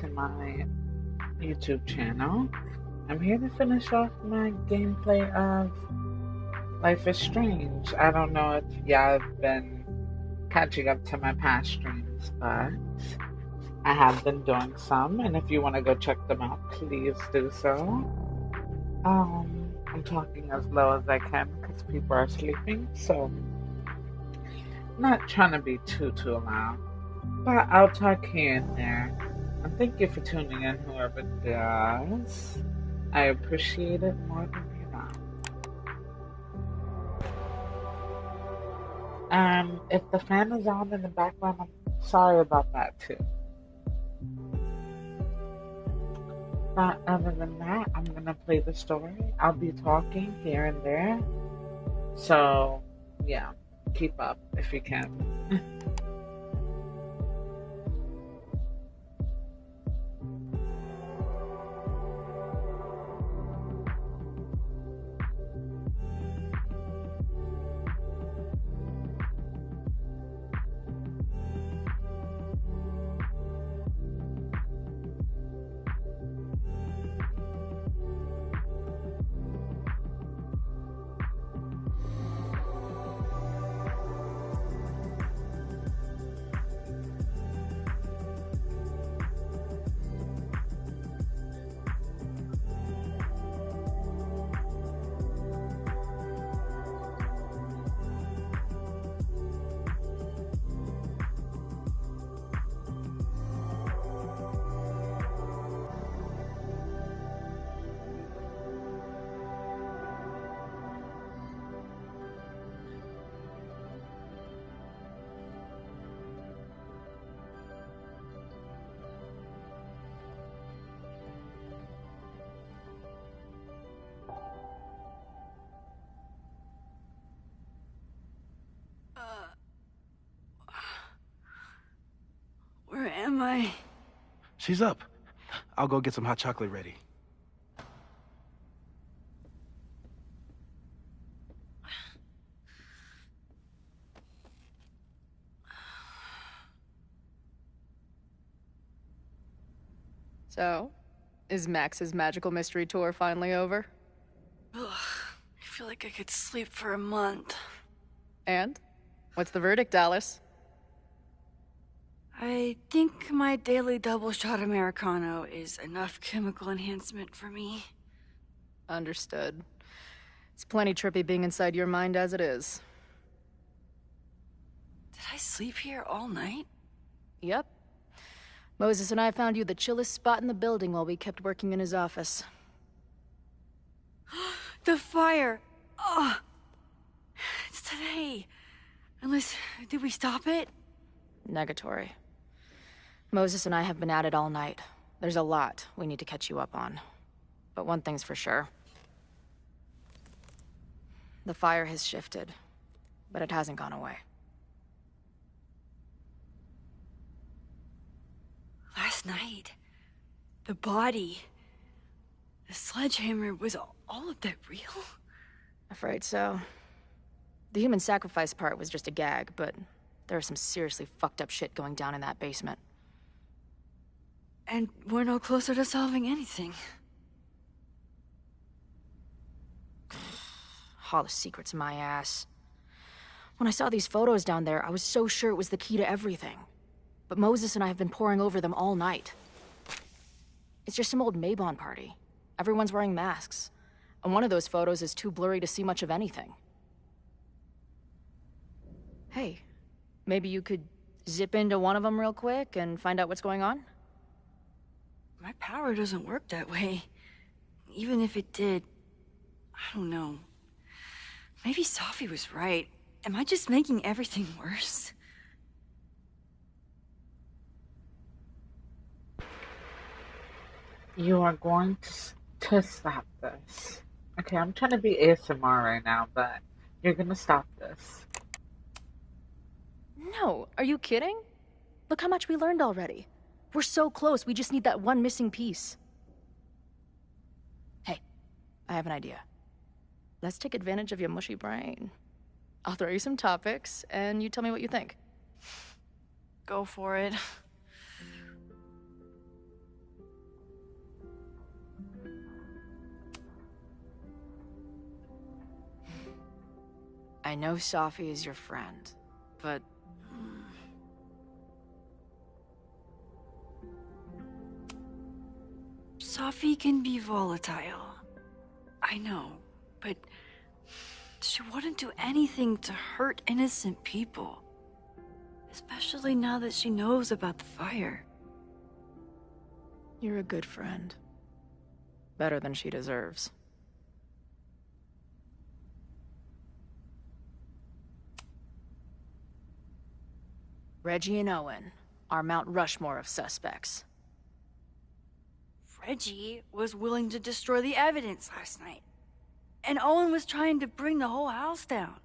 to my YouTube channel. I'm here to finish off my gameplay of Life is Strange. I don't know if y'all have been catching up to my past streams, but I have been doing some, and if you want to go check them out, please do so. I'm talking as low as I can because people are sleeping, so not trying to be too loud. But I'll talk here and there. And thank you for tuning in, whoever does. I appreciate it more than you know. And if the fan is on in the background, I'm sorry about that too. But other than that, I'm gonna play the story. I'll be talking here and there. So, yeah, keep up if you can. Where am I? She's up. I'll go get some hot chocolate ready. So, is Max's magical mystery tour finally over? Ugh, I feel like I could sleep for a month. And? What's the verdict, Alice? I think my daily double shot Americano is enough chemical enhancement for me. Understood. It's plenty trippy being inside your mind as it is. Did I sleep here all night? Yep. Moses and I found you the chillest spot in the building while we kept working in his office. The fire! Ugh! It's today. Unless, did we stop it? Negatory. Moses and I have been at it all night. There's a lot we need to catch you up on. But one thing's for sure. The fire has shifted, but it hasn't gone away. Last night, the body, the sledgehammer, was all of that real? Afraid so. The human sacrifice part was just a gag, but there was some seriously fucked up shit going down in that basement. And we're no closer to solving anything. All the secrets in my ass. When I saw these photos down there, I was so sure it was the key to everything. But Moses and I have been poring over them all night. It's just some old Maybon party. Everyone's wearing masks. And one of those photos is too blurry to see much of anything. Hey, maybe you could zip into one of them real quick and find out what's going on? My power doesn't work that way. Even if it did, I don't know. Maybe Sophie was right. Am I just making everything worse? You are going to stop this. Okay, I'm trying to be ASMR right now, but you're gonna stop this. No, are you kidding? Look how much we learned already. We're so close, we just need that one missing piece. Hey, I have an idea. Let's take advantage of your mushy brain. I'll throw you some topics, and you tell me what you think. Go for it. I know Safi is your friend, but... Safi can be volatile. I know, but she wouldn't do anything to hurt innocent people. Especially now that she knows about the fire. You're a good friend. Better than she deserves. Reggie and Owen are Mount Rushmore of suspects. Reggie was willing to destroy the evidence last night. And Owen was trying to bring the whole house down.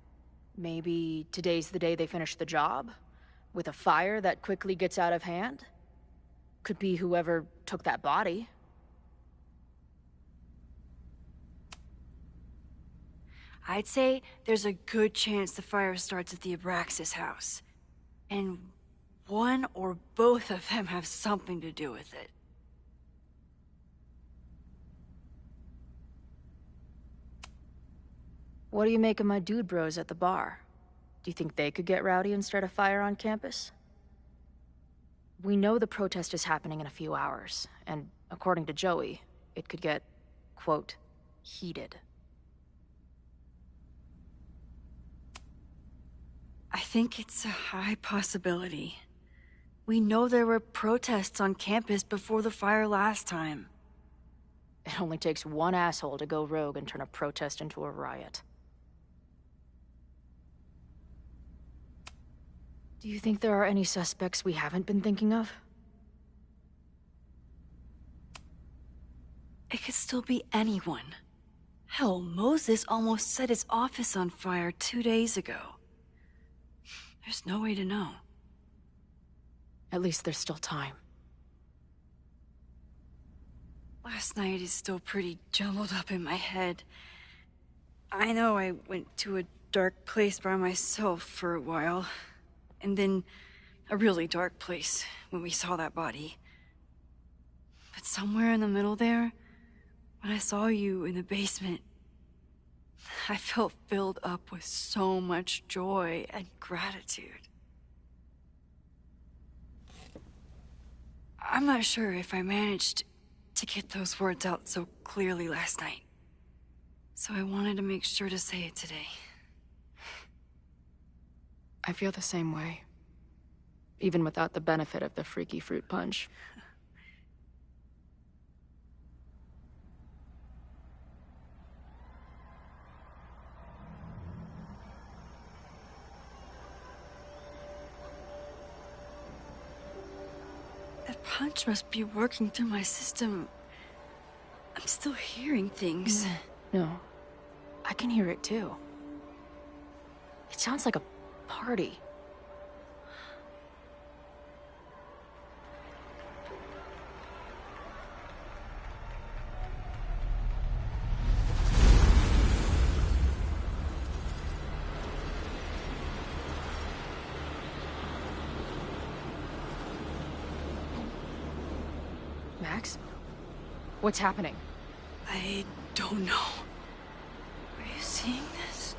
Maybe today's the day they finish the job? With a fire that quickly gets out of hand? Could be whoever took that body. I'd say there's a good chance the fire starts at the Abraxas house. And one or both of them have something to do with it. What do you make of my dude bros at the bar? Do you think they could get rowdy and start a fire on campus? We know the protest is happening in a few hours, and according to Joey, it could get, quote, heated. I think it's a high possibility. We know there were protests on campus before the fire last time. It only takes one asshole to go rogue and turn a protest into a riot. Do you think there are any suspects we haven't been thinking of? It could still be anyone. Hell, Moses almost set his office on fire 2 days ago. There's no way to know. At least there's still time. Last night is still pretty jumbled up in my head. I know I went to a dark place by myself for a while. And then a really dark place when we saw that body. But somewhere in the middle there, when I saw you in the basement, I felt filled up with so much joy and gratitude. I'm not sure if I managed to get those words out so clearly last night. So I wanted to make sure to say it today. I feel the same way. Even without the benefit of the freaky fruit punch. That punch must be working through my system. I'm still hearing things. No. I can hear it too. It sounds like a party. Max? What's happening? I don't know. Are you seeing this?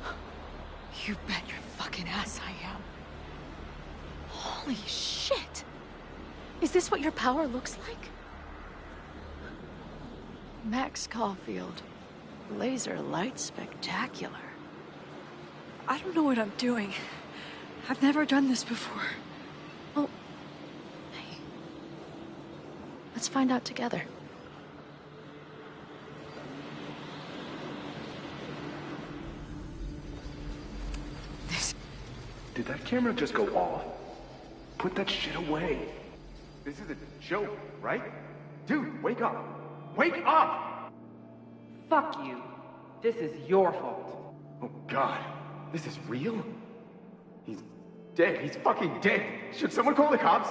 You bet your fucking ass I am. Holy shit! Is this what your power looks like? Max Caulfield. Laser light spectacular. I don't know what I'm doing. I've never done this before. Well, hey. Let's find out together. Did that camera just go off? Put that shit away. This is a joke, right? Dude, wake up! Wake up! Fuck you. This is your fault. Oh god, this is real? He's dead. He's fucking dead. Should someone call the cops?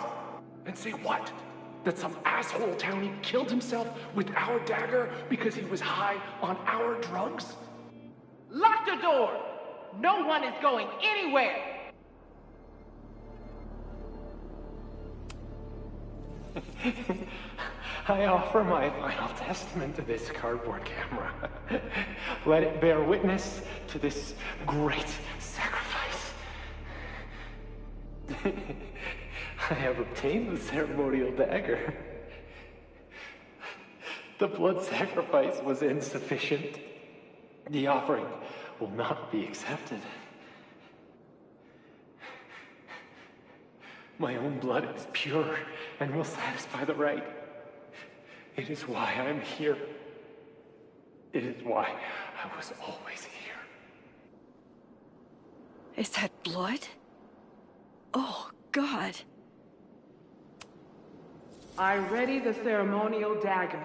And say what? That some asshole townie killed himself with our dagger because he was high on our drugs? Lock the door! No one is going anywhere! I offer my final testament to this cardboard camera. Let it bear witness to this great sacrifice. I have obtained the ceremonial dagger. The blood sacrifice was insufficient. The offering will not be accepted. My own blood is pure and will satisfy the rite. It is why I'm here. It is why I was always here. Is that blood? Oh, God. I ready the ceremonial dagger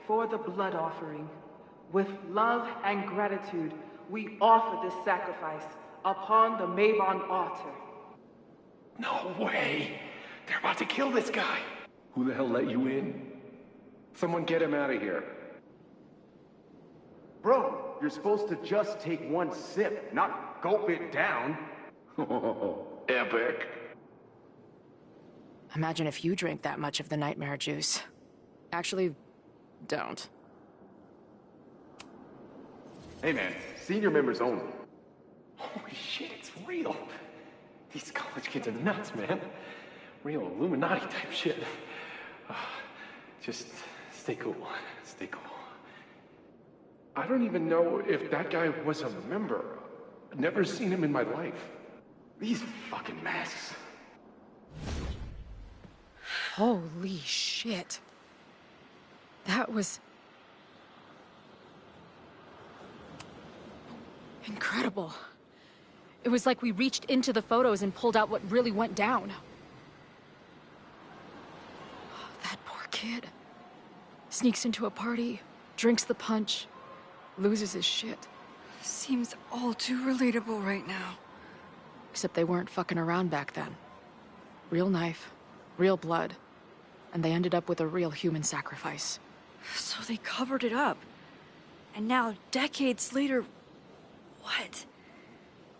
for the blood offering. With love and gratitude, we offer this sacrifice upon the Mabon altar. No way! They're about to kill this guy! Who the hell let you in? Someone get him out of here. Bro, you're supposed to just take one sip, not gulp it down. Epic. Imagine if you drank that much of the nightmare juice. Actually, don't. Hey man, senior members only. Holy shit, it's real. These college kids are nuts, man. Real Illuminati type shit. Just stay cool. Stay cool. I don't even know if that guy was a member. Never seen him in my life. These fucking masks. Holy shit. That was... incredible. It was like we reached into the photos and pulled out what really went down. That poor kid. Sneaks into a party, drinks the punch, loses his shit. Seems all too relatable right now. Except they weren't fucking around back then. Real knife, real blood, and they ended up with a real human sacrifice. So they covered it up. And now, decades later, what?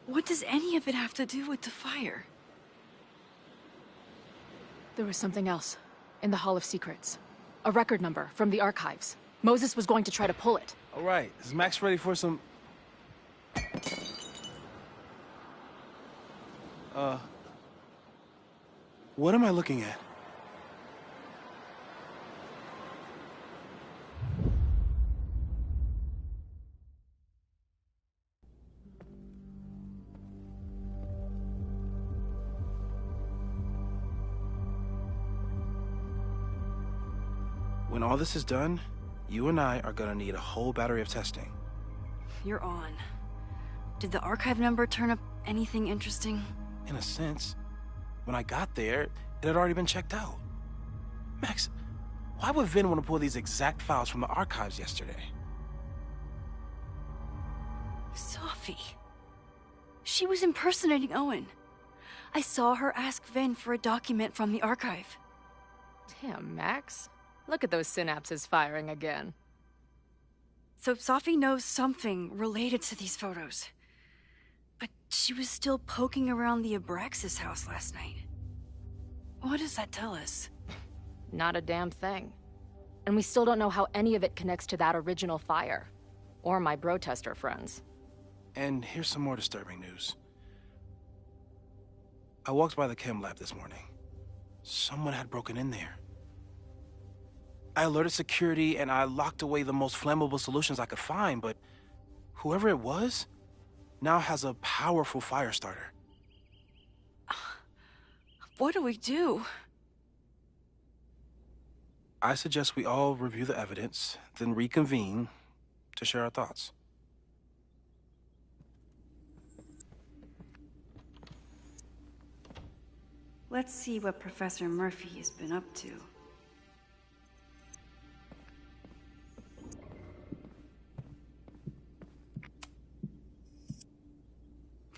What does any of it have to do with the fire? There was something else. In the Hall of Secrets. A record number from the archives. Moses was going to try to pull it. All right, is Max ready for some... What am I looking at? When all this is done, you and I are gonna need a whole battery of testing. You're on. Did the archive number turn up anything interesting? In a sense. When I got there, it had already been checked out. Max, why would Vin want to pull these exact files from the archives yesterday? Sophie. She was impersonating Owen. I saw her ask Vin for a document from the archive. Damn, Max. Look at those synapses firing again. So Sophie knows something related to these photos. But she was still poking around the Abraxas house last night. What does that tell us? Not a damn thing. And we still don't know how any of it connects to that original fire. Or my bro-tester friends. And here's some more disturbing news. I walked by the chem lab this morning. Someone had broken in there. I alerted security and I locked away the most flammable solutions I could find, but whoever it was now has a powerful fire starter. What do we do? I suggest we all review the evidence, then reconvene to share our thoughts. Let's see what Professor Murphy has been up to.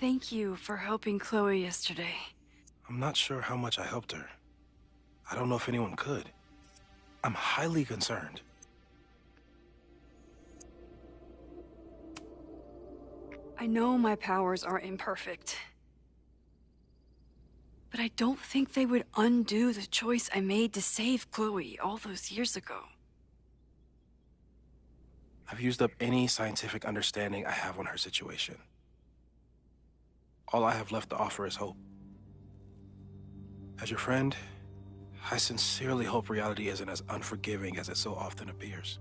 Thank you for helping Chloe yesterday. I'm not sure how much I helped her. I don't know if anyone could. I'm highly concerned. I know my powers are imperfect. But I don't think they would undo the choice I made to save Chloe all those years ago. I've used up any scientific understanding I have on her situation. All I have left to offer is hope. As your friend, I sincerely hope reality isn't as unforgiving as it so often appears.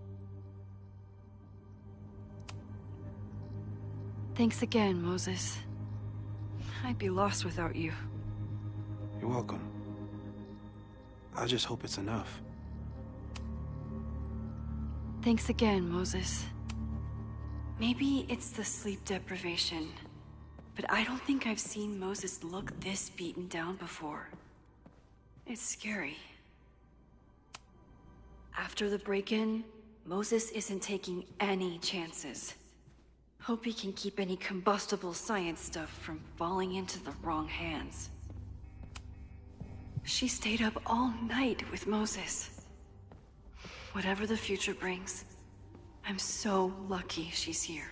Thanks again, Moses. I'd be lost without you. You're welcome. I just hope it's enough. Thanks again, Moses. Maybe it's the sleep deprivation, but I don't think I've seen Moses look this beaten down before. It's scary. After the break-in, Moses isn't taking any chances. Hope he can keep any combustible science stuff from falling into the wrong hands. She stayed up all night with Moses. Whatever the future brings, I'm so lucky she's here.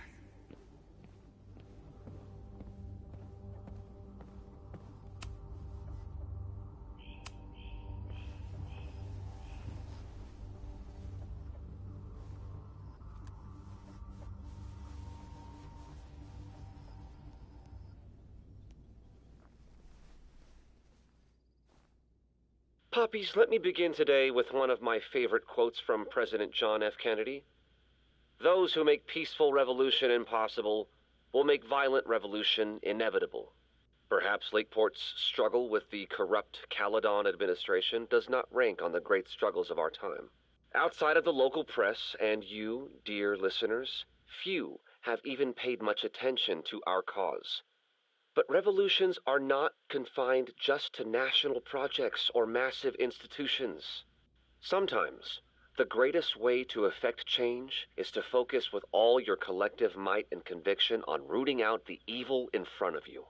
Puppies, let me begin today with one of my favorite quotes from President John F. Kennedy. Those who make peaceful revolution impossible will make violent revolution inevitable. Perhaps Lakeport's struggle with the corrupt Caledon administration does not rank on the great struggles of our time. Outside of the local press and you, dear listeners, few have even paid much attention to our cause. But revolutions are not confined just to national projects or massive institutions. Sometimes, the greatest way to effect change is to focus with all your collective might and conviction on rooting out the evil in front of you.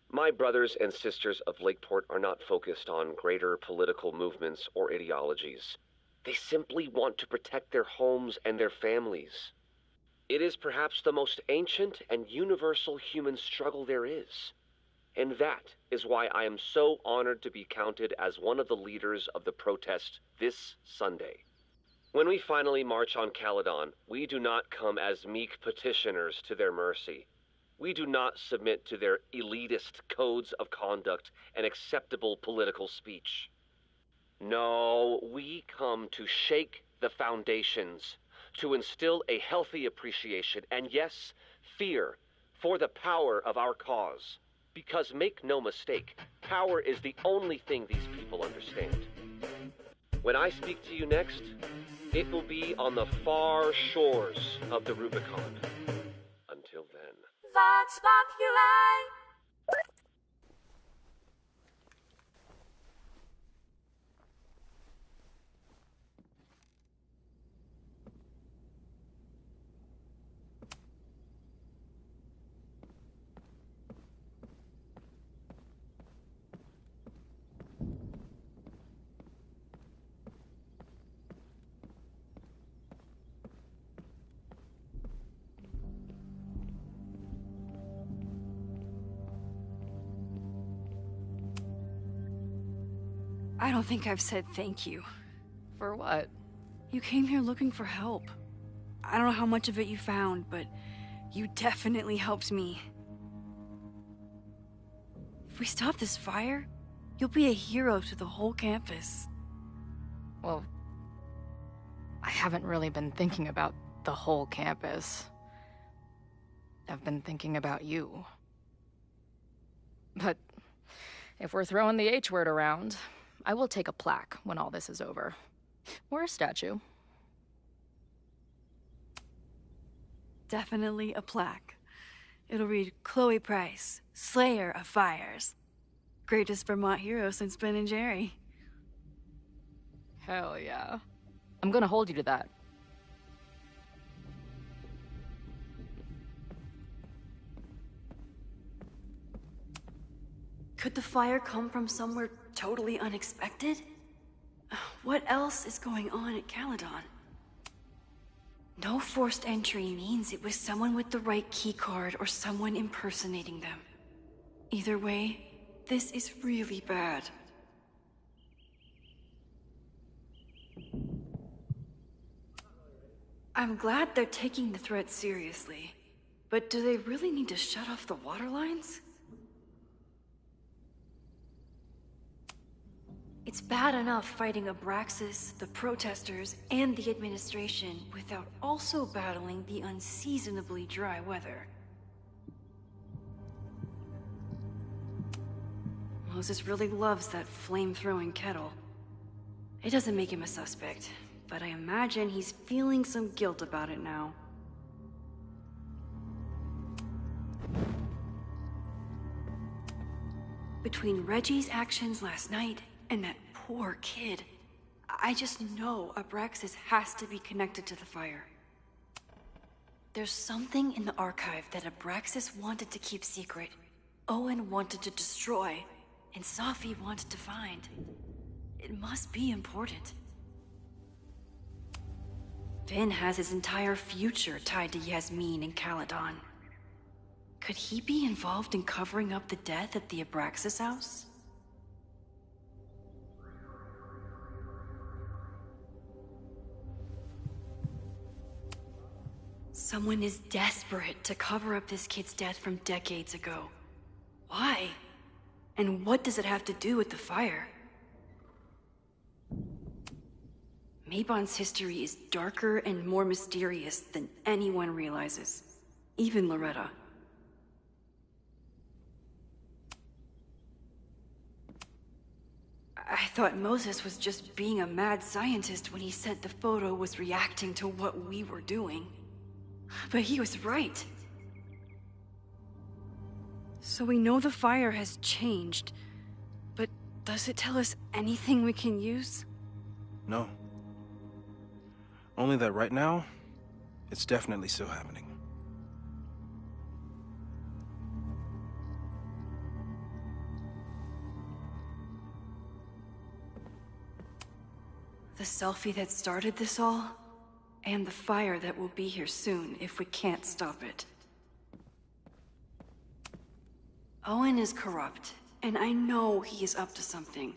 My brothers and sisters of Lakeport are not focused on greater political movements or ideologies. They simply want to protect their homes and their families. It is perhaps the most ancient and universal human struggle there is. And that is why I am so honored to be counted as one of the leaders of the protest this Sunday. When we finally march on Caledon, we do not come as meek petitioners to their mercy. We do not submit to their elitist codes of conduct and acceptable political speech. No, we come to shake the foundations, to instill a healthy appreciation, and yes, fear, for the power of our cause. Because make no mistake, power is the only thing these people understand. When I speak to you next, it will be on the far shores of the Rubicon. Until then. Vox Populi! I don't think I've said thank you. For what? You came here looking for help. I don't know how much of it you found, but you definitely helped me. If we stop this fire, you'll be a hero to the whole campus. Well, I haven't really been thinking about the whole campus. I've been thinking about you. But if we're throwing the H word around, I will take a plaque when all this is over. Or a statue. Definitely a plaque. It'll read Chloe Price, Slayer of Fires. Greatest Vermont hero since Ben and Jerry. Hell yeah. I'm gonna hold you to that. Could the fire come from somewhere totally unexpected? What else is going on at Caledon? No forced entry means it was someone with the right keycard or someone impersonating them. Either way, this is really bad. I'm glad they're taking the threat seriously, but do they really need to shut off the water lines? It's bad enough fighting Abraxas, the protesters, and the administration without also battling the unseasonably dry weather. Moses really loves that flame-throwing kettle. It doesn't make him a suspect, but I imagine he's feeling some guilt about it now. Between Reggie's actions last night and that poor kid, I just know Abraxas has to be connected to the fire. There's something in the archive that Abraxas wanted to keep secret, Owen wanted to destroy, and Safi wanted to find. It must be important. Vin has his entire future tied to Yasmin and Caledon. Could he be involved in covering up the death at the Abraxas house? Someone is desperate to cover up this kid's death from decades ago. Why? And what does it have to do with the fire? Mabon's history is darker and more mysterious than anyone realizes. Even Loretta. I thought Moses was just being a mad scientist when he said the photo was reacting to what we were doing. But he was right. So we know the fire has changed, but does it tell us anything we can use? No. Only that right now, it's definitely still happening. The selfie that started this all, and the fire that will be here soon if we can't stop it. Owen is corrupt, and I know he is up to something.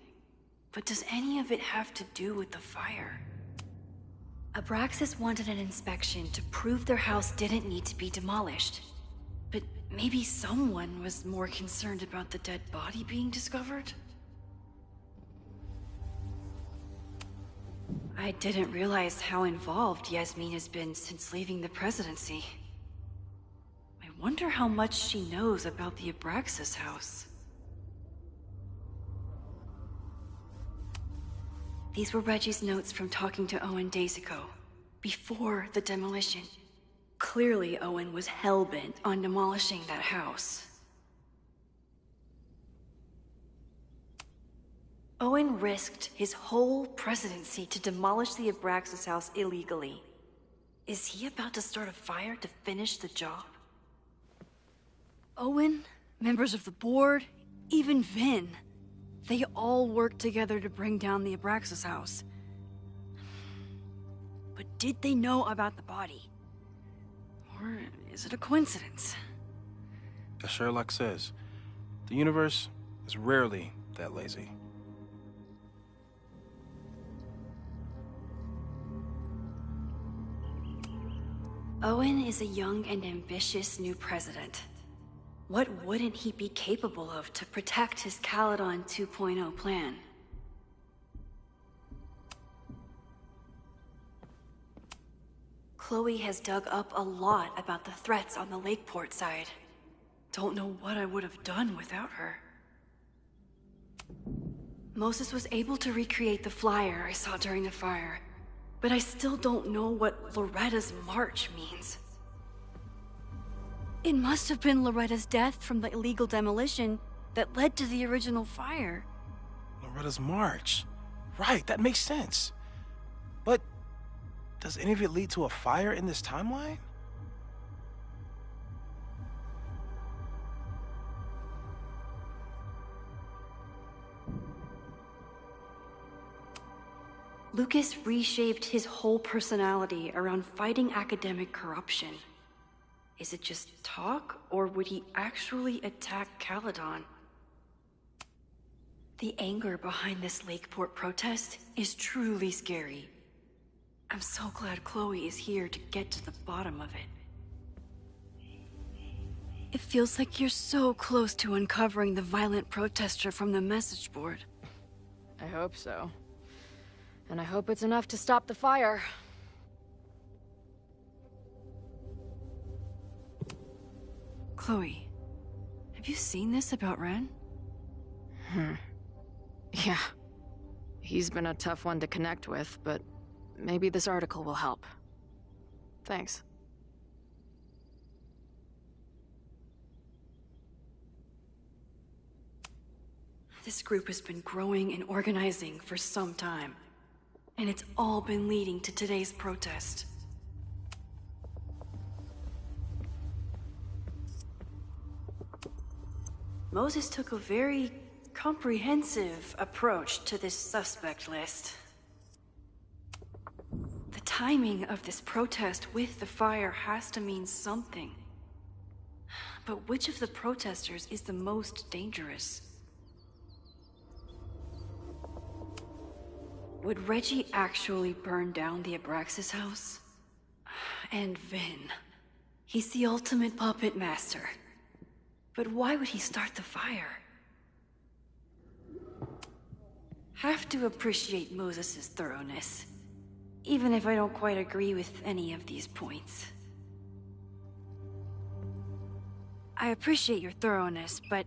But does any of it have to do with the fire? Abraxas wanted an inspection to prove their house didn't need to be demolished. But maybe someone was more concerned about the dead body being discovered? I didn't realize how involved Yasmin has been since leaving the presidency. I wonder how much she knows about the Abraxas house. These were Reggie's notes from talking to Owen days ago, before the demolition. Clearly, Owen was hell-bent on demolishing that house. Owen risked his whole presidency to demolish the Abraxas house illegally. Is he about to start a fire to finish the job? Owen, members of the board, even Vin. They all worked together to bring down the Abraxas house. But did they know about the body? Or is it a coincidence? As Sherlock says, the universe is rarely that lazy. Owen is a young and ambitious new president. What wouldn't he be capable of to protect his Caledon 2.0 plan? Chloe has dug up a lot about the threats on the Lakeport side. Don't know what I would have done without her. Moses was able to recreate the flyer I saw during the fire, but I still don't know what Loretta's march means. It must have been Loretta's death from the illegal demolition that led to the original fire. Loretta's march. Right, that makes sense. But does any of it lead to a fire in this timeline? Lucas reshaped his whole personality around fighting academic corruption. Is it just talk, or would he actually attack Caledon? The anger behind this Lakeport protest is truly scary. I'm so glad Chloe is here to get to the bottom of it. It feels like you're so close to uncovering the violent protester from the message board. I hope so. And I hope it's enough to stop the fire. Chloe, have you seen this about Ren? Yeah. He's been a tough one to connect with, but maybe this article will help. Thanks. This group has been growing and organizing for some time, and it's all been leading to today's protest. Moses took a very comprehensive approach to this suspect list. The timing of this protest with the fire has to mean something. But which of the protesters is the most dangerous? Would Reggie actually burn down the Abraxas house? And Vin. He's the ultimate puppet master. But why would he start the fire? Have to appreciate Moses' thoroughness, even if I don't quite agree with any of these points. I appreciate your thoroughness, but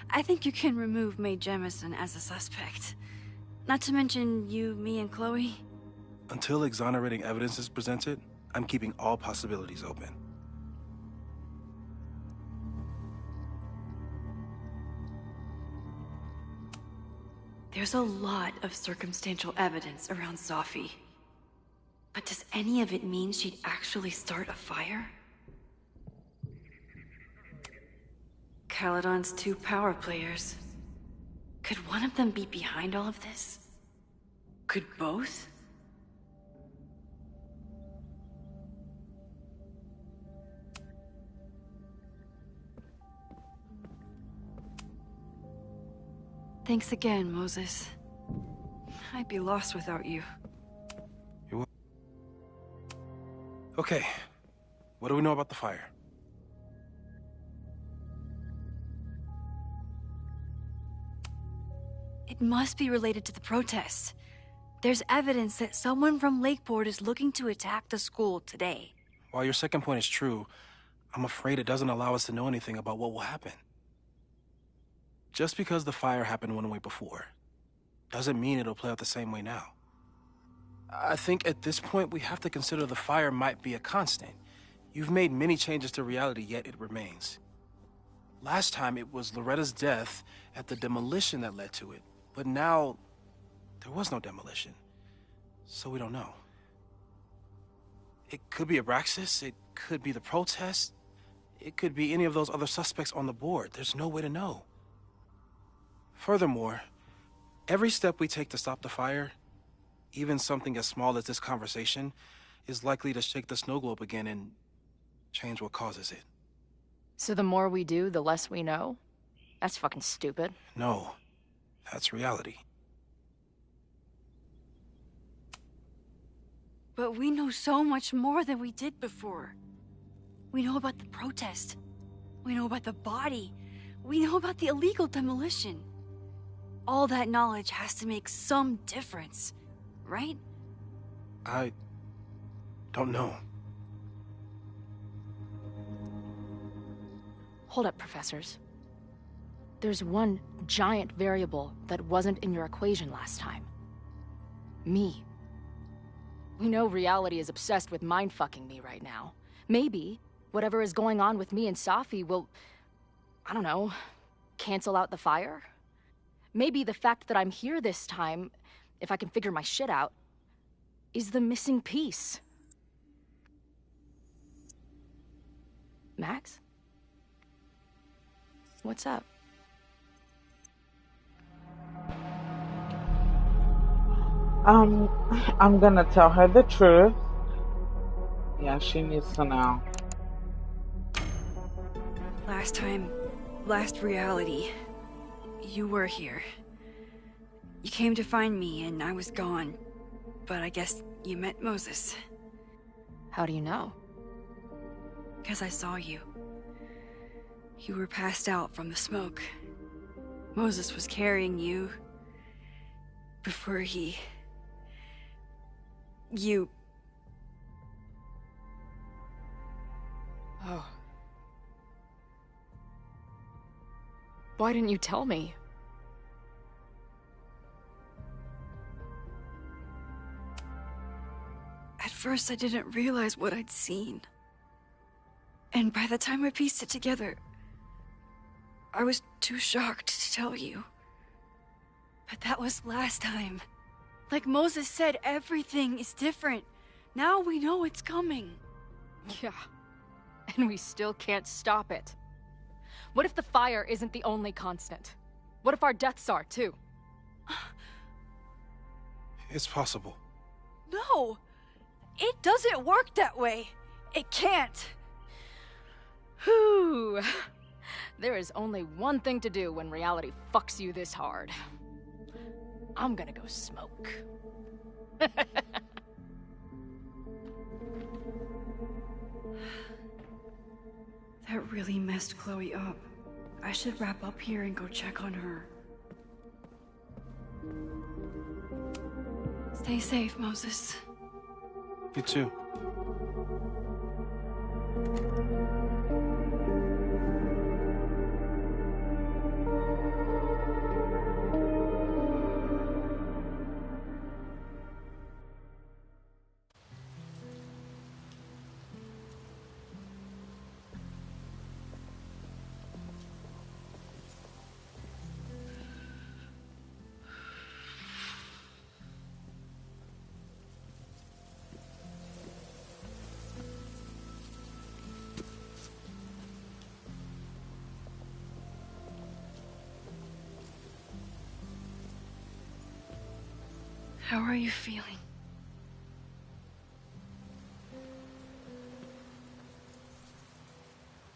I think you can remove Mae Jemison as a suspect. Not to mention you, me, and Chloe. Until exonerating evidence is presented, I'm keeping all possibilities open. There's a lot of circumstantial evidence around Safi. But does any of it mean she'd actually start a fire? Caledon's 2 power players. Could one of them be behind all of this? Could both? Thanks again, Moses. I'd be lost without you. You're welcome. Okay, what do we know about the fire? It must be related to the protests. There's evidence that someone from Lakeport is looking to attack the school today. While your second point is true, I'm afraid it doesn't allow us to know anything about what will happen. Just because the fire happened one way before, doesn't mean it'll play out the same way now. I think at this point we have to consider the fire might be a constant. You've made many changes to reality, yet it remains. Last time it was Loretta's death at the demolition that led to it, but now there was no demolition, so we don't know. It could be Abraxas, it could be the protest, it could be any of those other suspects on the board. There's no way to know. Furthermore, every step we take to stop the fire, even something as small as this conversation, is likely to shake the snow globe again and change what causes it. So the more we do, the less we know? That's fucking stupid. No, that's reality. But we know so much more than we did before. We know about the protest. We know about the body. We know about the illegal demolition. All that knowledge has to make some difference, right? I don't know. Hold up, professors. There's one giant variable that wasn't in your equation last time. Me. We know reality is obsessed with mind-fucking me right now. Maybe whatever is going on with me and Safi will, I don't know, cancel out the fire? Maybe the fact that I'm here this time, if I can figure my shit out, is the missing piece. Max? What's up? I'm gonna tell her the truth. Yeah, she needs to know. Last reality, you were here. You came to find me and I was gone, but I guess you met Moses. How do you know? 'Cause I saw you. You were passed out from the smoke. Moses was carrying you, before you... Oh. Why didn't you tell me? At first, I didn't realize what I'd seen. And by the time I pieced it together, I was too shocked to tell you. But that was last time. Like Moses said, everything is different. Now we know it's coming. Yeah. And we still can't stop it. What if the fire isn't the only constant? What if our deaths are, too? It's possible. No! It doesn't work that way. It can't. Whew. There is only one thing to do when reality fucks you this hard. I'm gonna go smoke. That really messed Chloe up. I should wrap up here and go check on her. Stay safe, Moses. You too. How are you feeling?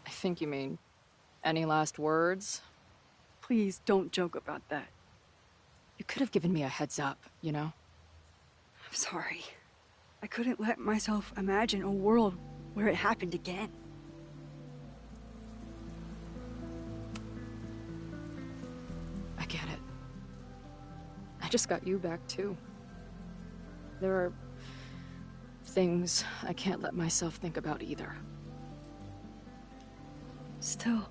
I think you mean, any last words? Please don't joke about that. You could have given me a heads up, you know? I'm sorry. I couldn't let myself imagine a world where it happened again. I get it. I just got you back, too. There are things I can't let myself think about either. Still,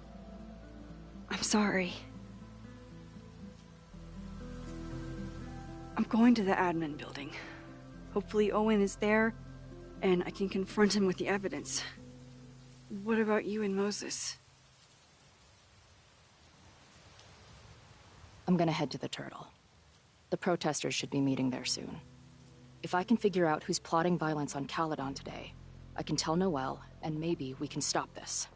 I'm sorry. I'm going to the admin building. Hopefully Owen is there, and I can confront him with the evidence. What about you and Moses? I'm gonna head to the Turtle. The protesters should be meeting there soon. If I can figure out who's plotting violence on Caledon today, I can tell Noelle, and maybe we can stop this.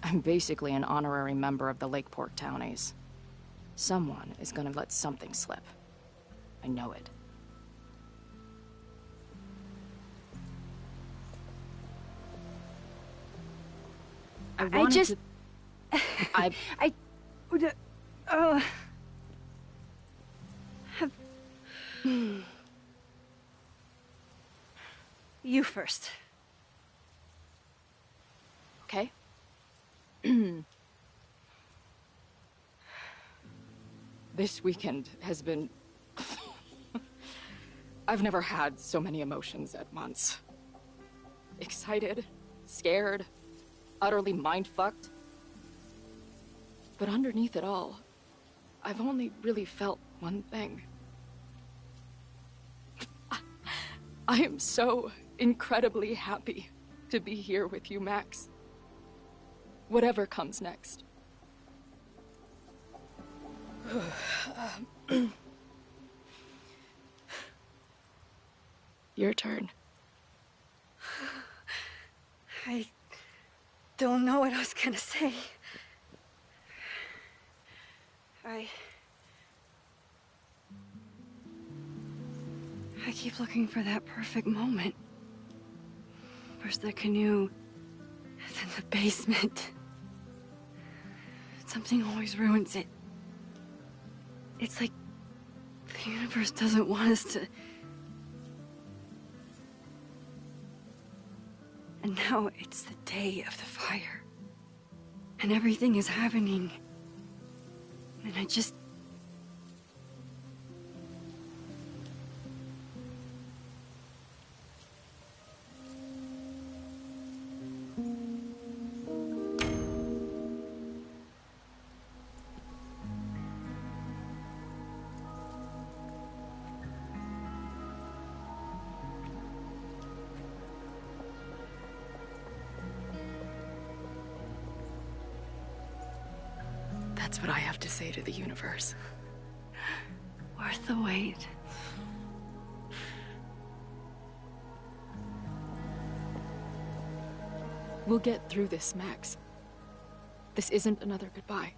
I'm basically an honorary member of the Lakeport Townies. Someone is gonna let something slip. I know it. I just... You first. Okay? This weekend has been... I've never had so many emotions at once. Excited, scared, utterly mind-fucked. But underneath it all, I've only really felt one thing. I am so incredibly happy to be here with you, Max. Whatever comes next. Your turn. I don't know what I was gonna say. I keep looking for that perfect moment. First the canoe, then the basement. Something always ruins it. It's like the universe doesn't want us to... And now it's the day of the fire. And everything is happening. And I just... That's what I have to say to the universe. Worth the wait. We'll get through this, Max. This isn't another goodbye.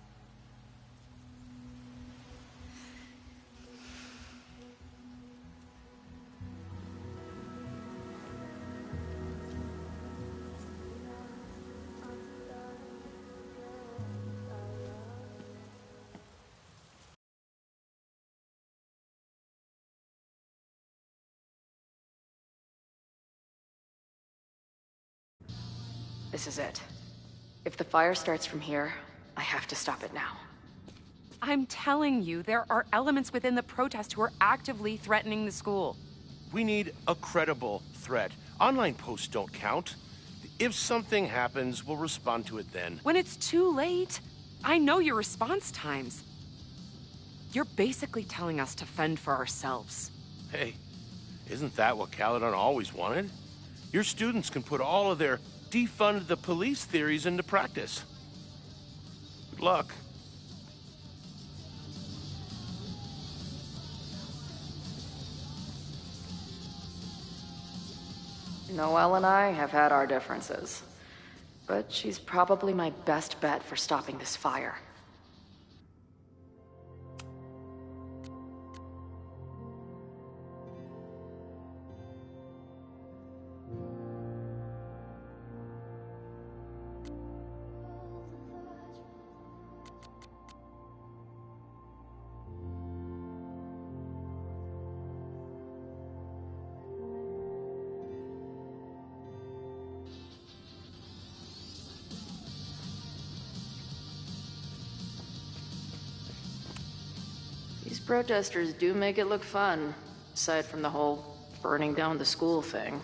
This is it. If the fire starts from here, I have to stop it now. I'm telling you, there are elements within the protest who are actively threatening the school. We need a credible threat. Online posts don't count. If something happens, we'll respond to it then. When it's too late, I know your response times. You're basically telling us to fend for ourselves. Hey, isn't that what Caledon always wanted? Your students can put all of their defund the police theories into practice. Good luck. Noelle and I have had our differences, but she's probably my best bet for stopping this fire. These protesters do make it look fun, aside from the whole burning down the school thing.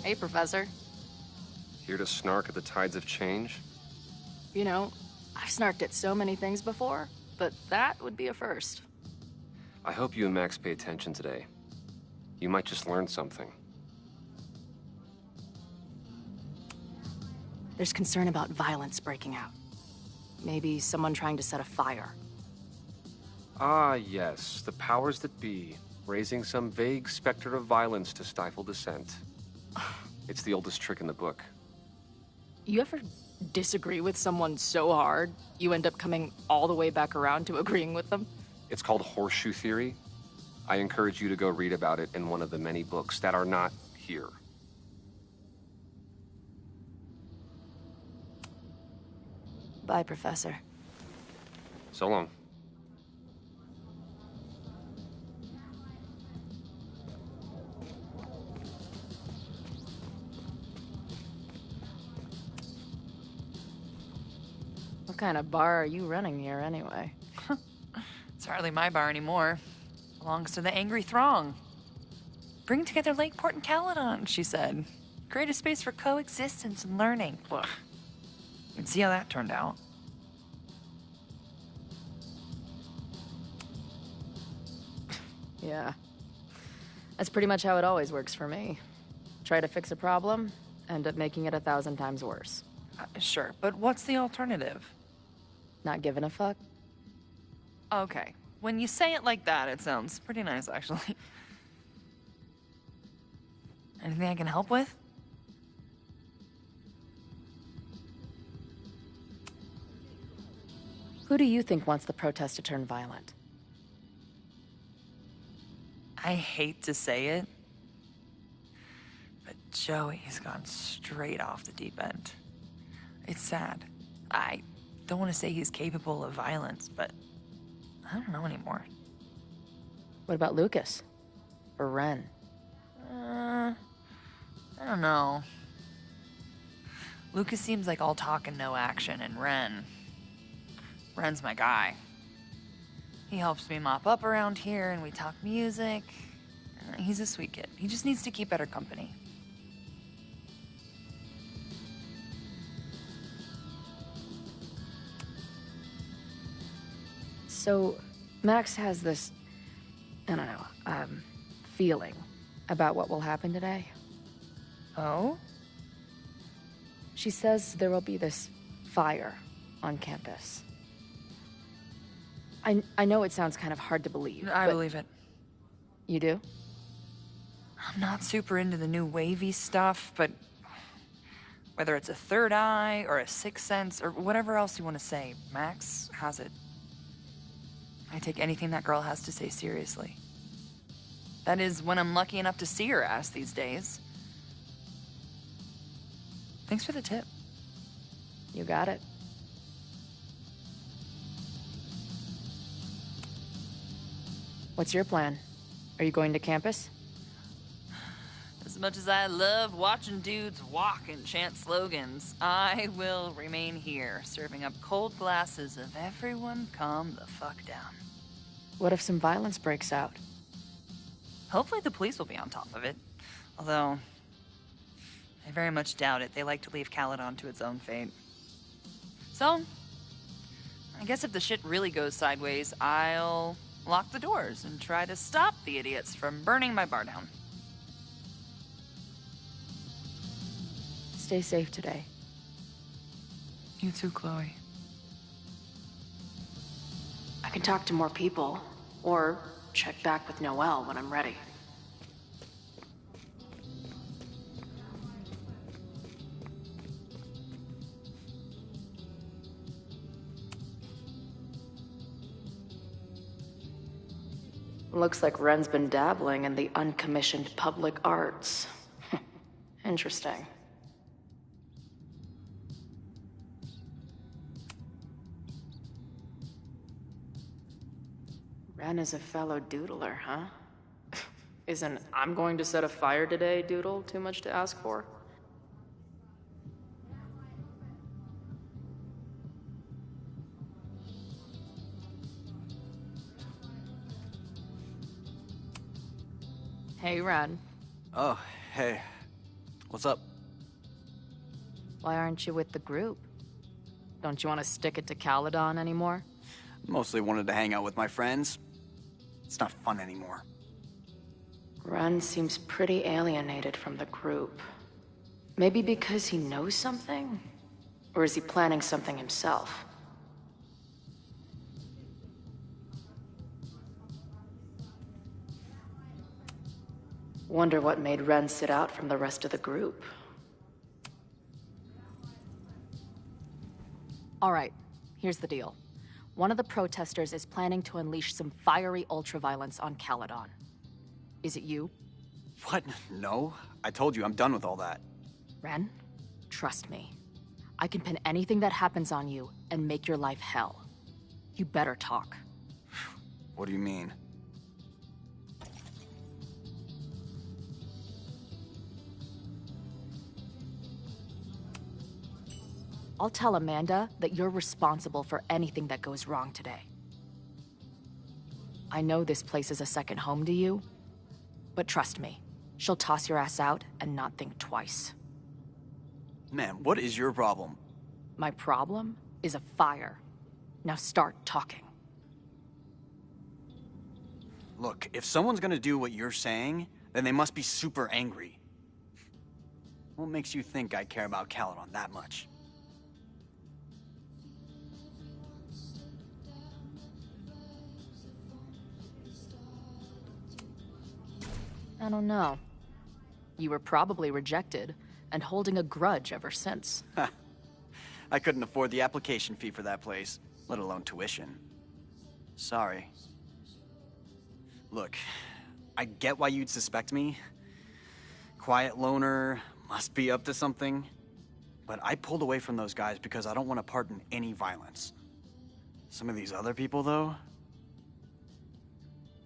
Hey, Professor. Here to snark at the tides of change? You know, I've snarked at so many things before, but that would be a first. I hope you and Max pay attention today. You might just learn something. There's concern about violence breaking out. Maybe someone trying to set a fire. Ah, yes, the powers that be, raising some vague specter of violence to stifle dissent. It's the oldest trick in the book. You ever disagree with someone so hard, you end up coming all the way back around to agreeing with them? It's called horseshoe theory. I encourage you to go read about it in one of the many books that are not here. Bye, Professor. So long. What kind of bar are you running here, anyway? It's hardly my bar anymore. Belongs to the angry throng. Bring together Lakeport and Caledon, she said. Create a space for coexistence and learning. Ugh. You can see how that turned out. Yeah. That's pretty much how it always works for me. Try to fix a problem, end up making it 1,000 times worse. Sure, but what's the alternative? Not giving a fuck? Okay. When you say it like that, it sounds pretty nice, actually. Anything I can help with? Who do you think wants the protest to turn violent? I hate to say it, but Joey's gone straight off the deep end. It's sad. I don't want to say he's capable of violence, but I don't know anymore. What about Lucas? Or Ren? I don't know. Lucas seems like all talk and no action, and Ren's my guy. He helps me mop up around here, and we talk music. He's a sweet kid. He just needs to keep better company. So, Max has this, I don't know, feeling about what will happen today. Oh? She says there will be this fire on campus. I know it sounds kind of hard to believe. I believe it. You do? I'm not super into the new wavy stuff, but whether it's a third eye or a sixth sense or whatever else you want to say, Max has it. I take anything that girl has to say seriously. That is, when I'm lucky enough to see her ass these days. Thanks for the tip. You got it. What's your plan? Are you going to campus? As much as I love watching dudes walk and chant slogans, I will remain here, serving up cold glasses of everyone calm the fuck down. What if some violence breaks out? Hopefully the police will be on top of it. Although, I very much doubt it. They like to leave Caledon to its own fate. So, I guess if the shit really goes sideways, I'll lock the doors and try to stop the idiots from burning my bar down. Stay safe today. You too, Chloe. I can talk to more people, or check back with Noelle when I'm ready. Looks like Ren's been dabbling in the uncommissioned public arts. Interesting. Ren is a fellow doodler, huh? Isn't "I'm going to set a fire today" doodle too much to ask for? Hey, Ren. Oh, hey. What's up? Why aren't you with the group? Don't you want to stick it to Caledon anymore? Mostly wanted to hang out with my friends. It's not fun anymore. Ren seems pretty alienated from the group. Maybe because he knows something? Or is he planning something himself? Wonder what made Ren sit out from the rest of the group. All right, here's the deal. One of the protesters is planning to unleash some fiery ultraviolence on Caledon. Is it you? What? No. I told you, I'm done with all that. Ren, trust me. I can pin anything that happens on you and make your life hell. You better talk. What do you mean? I'll tell Amanda that you're responsible for anything that goes wrong today. I know this place is a second home to you, but trust me, she'll toss your ass out and not think twice. Man, what is your problem? My problem is a fire. Now start talking. Look, if someone's gonna do what you're saying, then they must be super angry. What makes you think I care about Caledon that much? I don't know. You were probably rejected and holding a grudge ever since. I couldn't afford the application fee for that place, let alone tuition. Sorry. Look, I get why you'd suspect me. Quiet loner, must be up to something. But I pulled away from those guys because I don't want to part in any violence. Some of these other people, though,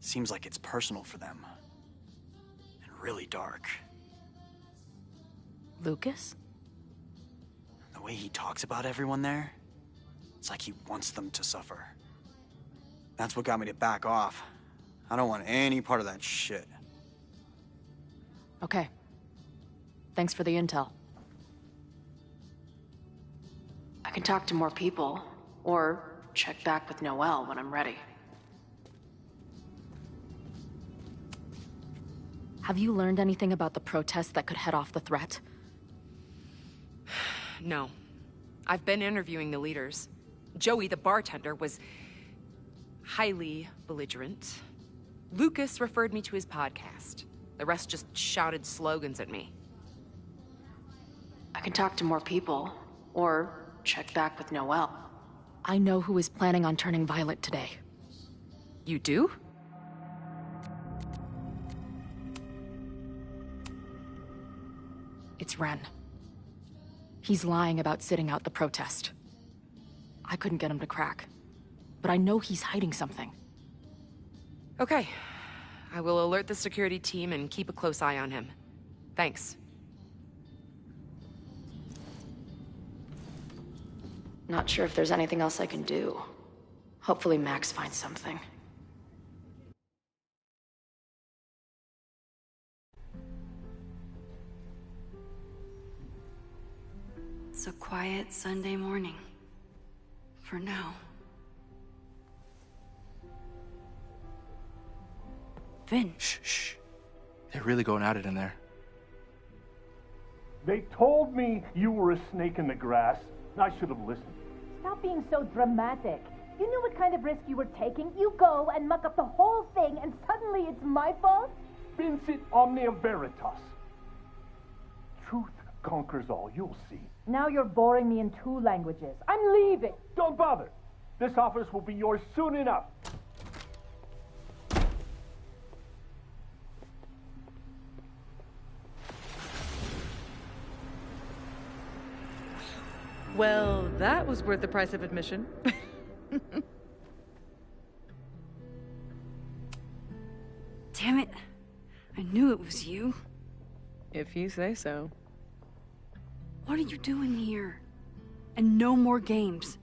seems like it's personal for them. Really dark. Lucas? The way he talks about everyone there, it's like he wants them to suffer. That's what got me to back off. I don't want any part of that shit. Okay. Thanks for the intel. I can talk to more people, or check back with Noelle when I'm ready. Have you learned anything about the protests that could head off the threat? No. I've been interviewing the leaders. Joey, the bartender, was highly belligerent. Lucas referred me to his podcast. The rest just shouted slogans at me. I can talk to more people, or check back with Noelle. I know who is planning on turning violent today. You do? It's Ren. He's lying about sitting out the protest. I couldn't get him to crack, but I know he's hiding something. Okay. I will alert the security team and keep a close eye on him. Thanks. Not sure if there's anything else I can do. Hopefully Max finds something. It's a quiet Sunday morning. For now. Vin. Shh. They're really going at it in there. They told me you were a snake in the grass. I should have listened. Stop being so dramatic. You knew what kind of risk you were taking. You go and muck up the whole thing, and suddenly it's my fault? Vincit omnia veritas. Truth conquers all, you'll see. Now you're boring me in 2 languages. I'm leaving. Don't bother. This office will be yours soon enough. Well, that was worth the price of admission. Damn it. I knew it was you. If you say so. What are you doing here? And no more games.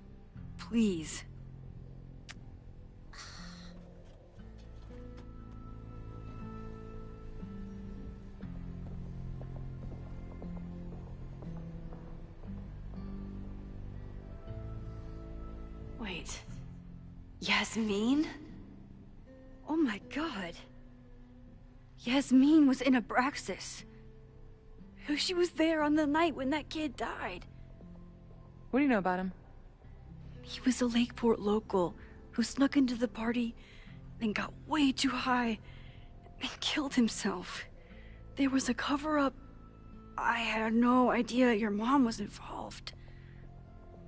Please. Wait. Yasmin? Oh my god. Yasmin was in Abraxas. She was there on the night when that kid died. What do you know about him? He was a Lakeport local who snuck into the party and got way too high and killed himself. There was a cover-up. I had no idea your mom was involved.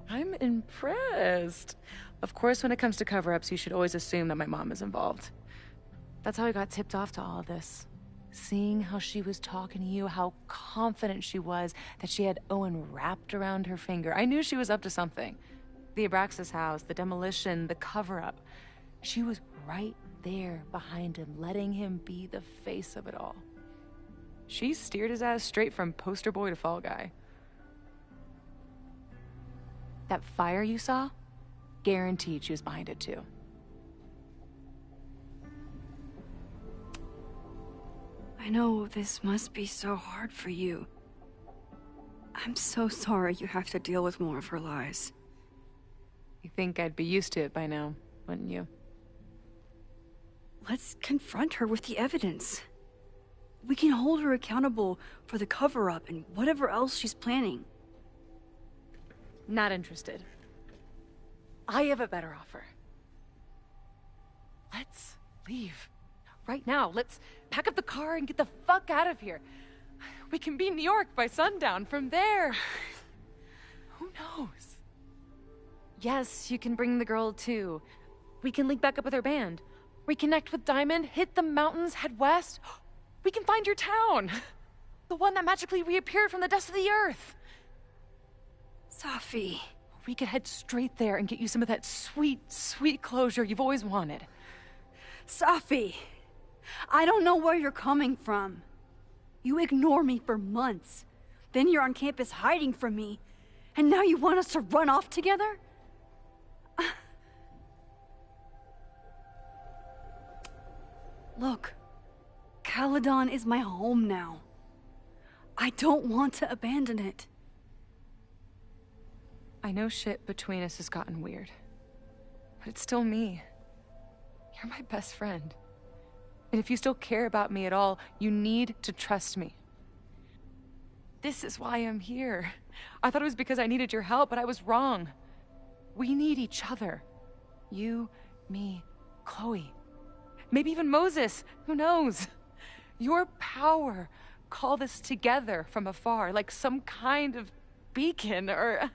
I'm impressed. Of course, when it comes to cover-ups, you should always assume that my mom is involved. That's how I got tipped off to all of this. Seeing how she was talking to you, how confident she was that she had Owen wrapped around her finger. I knew she was up to something. The Abraxas house, the demolition, the cover-up. She was right there behind him, letting him be the face of it all. She steered his ass straight from poster boy to fall guy. That fire you saw? Guaranteed she was behind it too. I know this must be so hard for you. I'm so sorry you have to deal with more of her lies. You think I'd be used to it by now, wouldn't you? Let's confront her with the evidence. We can hold her accountable for the cover-up and whatever else she's planning. Not interested. I have a better offer. Let's leave. Right now, let's pack up the car and get the fuck out of here. We can be in New York by sundown. From there, who knows? Yes, you can bring the girl too. We can link back up with our band. Reconnect with Diamond, hit the mountains, head west. We can find your town. The one that magically reappeared from the dust of the earth. Safi. We could head straight there and get you some of that sweet, sweet closure you've always wanted. Safi. I don't know where you're coming from. You ignore me for months. Then you're on campus hiding from me. And now you want us to run off together? Look, Caledon is my home now. I don't want to abandon it. I know shit between us has gotten weird. But it's still me. You're my best friend. And if you still care about me at all, you need to trust me. This is why I'm here. I thought it was because I needed your help, but I was wrong. We need each other. You, me, Chloe. Maybe even Moses. Who knows? Your power called us together from afar, like some kind of beacon or...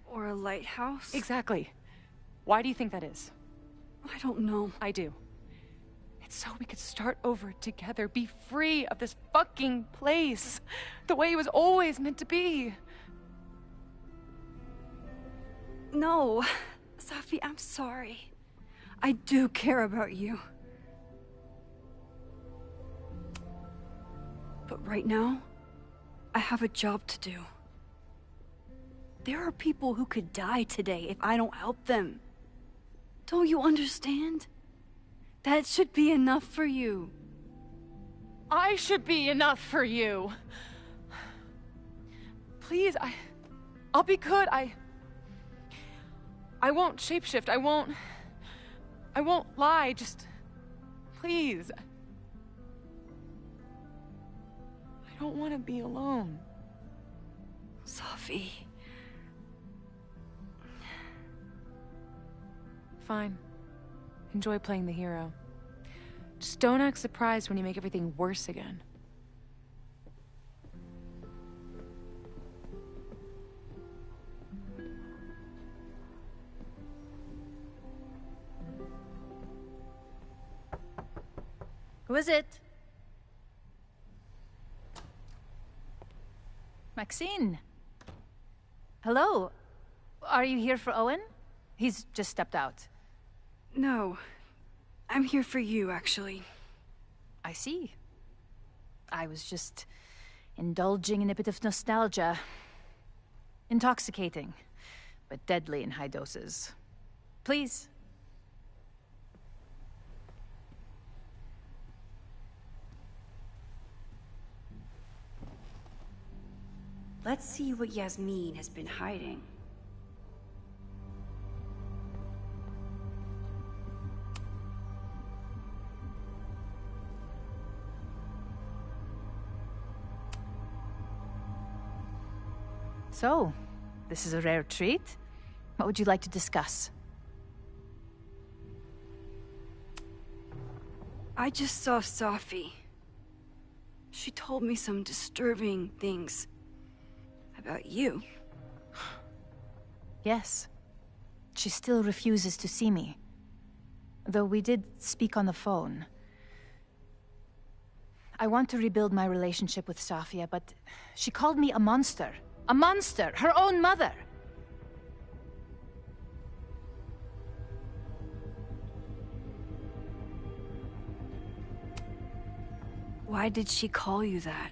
Or a lighthouse? Exactly. Why do you think that is? I don't know. I do. It's so we could start over together, be free of this fucking place, the way it was always meant to be. No, Safi, I'm sorry. I do care about you. But right now, I have a job to do. There are people who could die today if I don't help them. Don't you understand? That should be enough for you. I should be enough for you. Please, I'll be good. I won't shapeshift. I won't lie. Just please. I don't want to be alone. Safi. Fine. Enjoy playing the hero. Just don't act surprised when you make everything worse again. Who is it? Maxine. Hello. Are you here for Owen? He's just stepped out. No. I'm here for you, actually. I see. I was just indulging in a bit of nostalgia. Intoxicating, but deadly in high doses. Please. Let's see what Yasmin has been hiding. So, this is a rare treat. What would you like to discuss? I just saw Safi. She told me some disturbing things about you. Yes. She still refuses to see me. Though we did speak on the phone. I want to rebuild my relationship with Safia, but she called me a monster. A monster! Her own mother! Why did she call you that?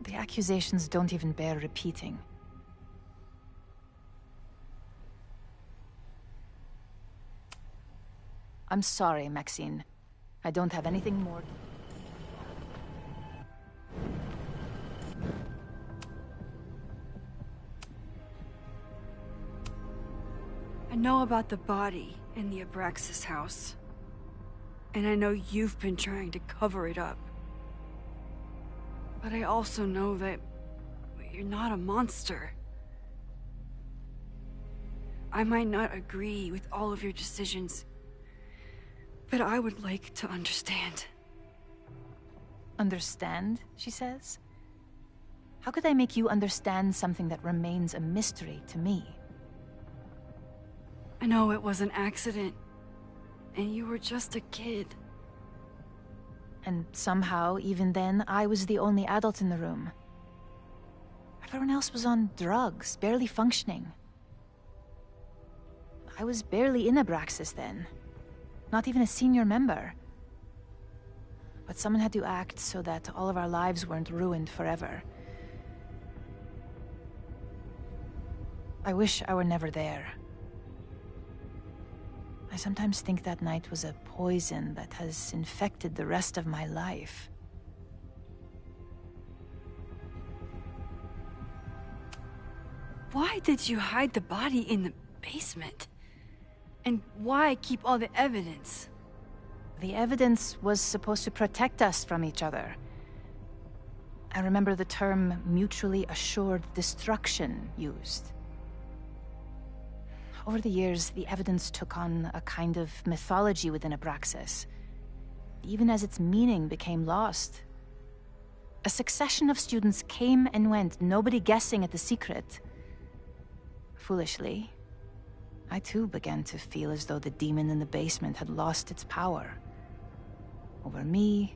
The accusations don't even bear repeating. I'm sorry, Maxine. I don't have anything more. I know about the body in the Abraxas house. And I know you've been trying to cover it up. But I also know that you're not a monster. I might not agree with all of your decisions, but I would like to understand. Understand, she says? How could I make you understand something that remains a mystery to me? I know it was an accident, and you were just a kid. And somehow, even then, I was the only adult in the room. Everyone else was on drugs, barely functioning. I was barely in Abraxas then. Not even a senior member. But someone had to act so that all of our lives weren't ruined forever. I wish I were never there. I sometimes think that night was a poison that has infected the rest of my life. Why did you hide the body in the basement? And why keep all the evidence? The evidence was supposed to protect us from each other. I remember the term mutually assured destruction used. Over the years, the evidence took on a kind of mythology within Abraxas, even as its meaning became lost. A succession of students came and went, nobody guessing at the secret. Foolishly, I too began to feel as though the demon in the basement had lost its power. Over me,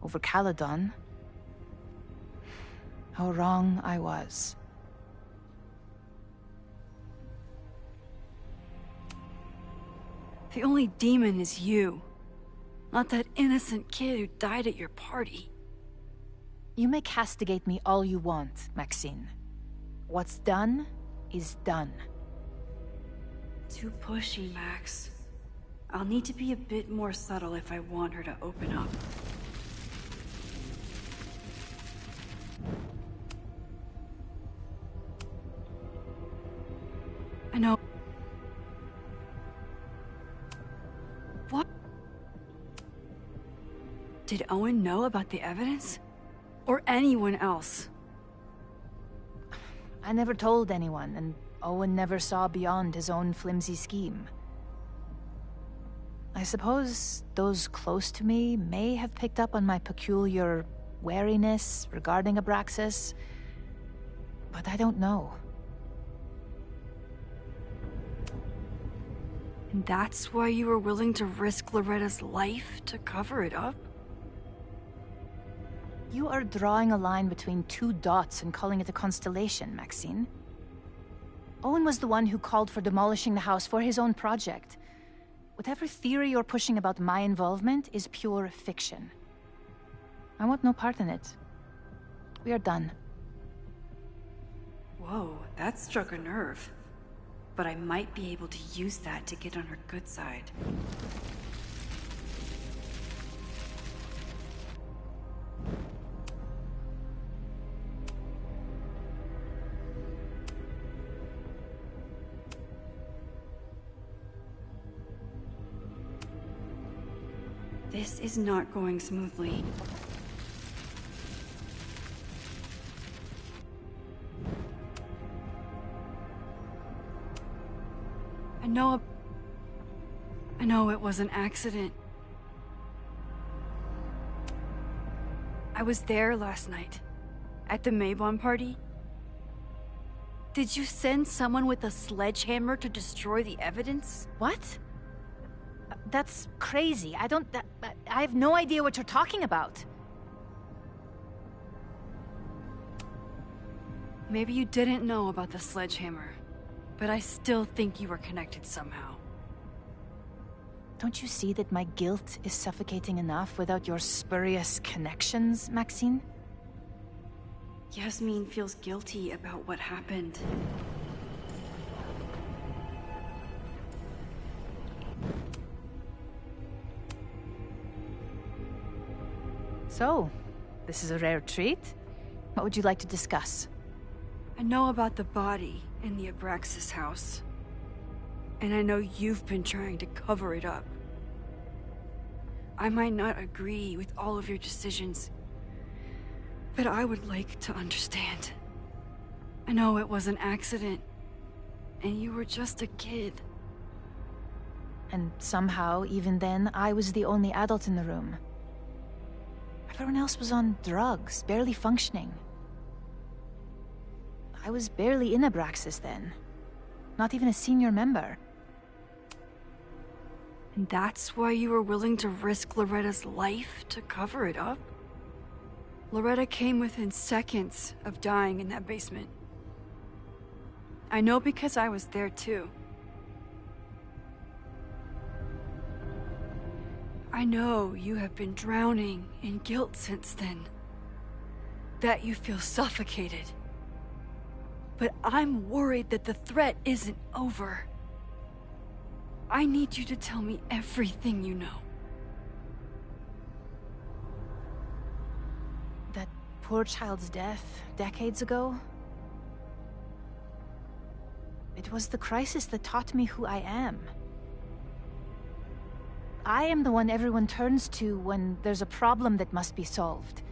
over Caledon. How wrong I was. The only demon is you, not that innocent kid who died at your party. You may castigate me all you want, Maxine. What's done is done. Too pushy, Max. I'll need to be a bit more subtle if I want her to open up. I know. What? Did Owen know about the evidence? Or anyone else? I never told anyone, and Owen never saw beyond his own flimsy scheme. I suppose those close to me may have picked up on my peculiar wariness regarding Abraxas, but I don't know. And that's why you were willing to risk Loretta's life to cover it up? You are drawing a line between two dots and calling it a constellation, Maxine. Owen was the one who called for demolishing the house for his own project. Whatever theory you're pushing about my involvement is pure fiction. I want no part in it. We are done. Whoa, that struck a nerve. But I might be able to use that to get on her good side. This is not going smoothly. I know it was an accident. I was there last night, at the Maybon party. Did you send someone with a sledgehammer to destroy the evidence? What? That's crazy. I have no idea what you're talking about. Maybe you didn't know about the sledgehammer, but I still think you were connected somehow. Don't you see that my guilt is suffocating enough without your spurious connections, Maxine? Yasmin feels guilty about what happened. So, this is a rare treat. What would you like to discuss? I know about the body in the Abraxas house. And I know you've been trying to cover it up. I might not agree with all of your decisions, but I would like to understand. I know it was an accident, and you were just a kid. And somehow, even then, I was the only adult in the room. Everyone else was on drugs, barely functioning. I was barely in Abraxas then. Not even a senior member. And that's why you were willing to risk Loretta's life to cover it up? Loretta came within seconds of dying in that basement. I know because I was there too. I know you have been drowning in guilt since then. That you feel suffocated. But I'm worried that the threat isn't over. I need you to tell me everything you know. That poor child's death decades ago? It was the crisis that taught me who I am. I am the one everyone turns to when there's a problem that must be solved.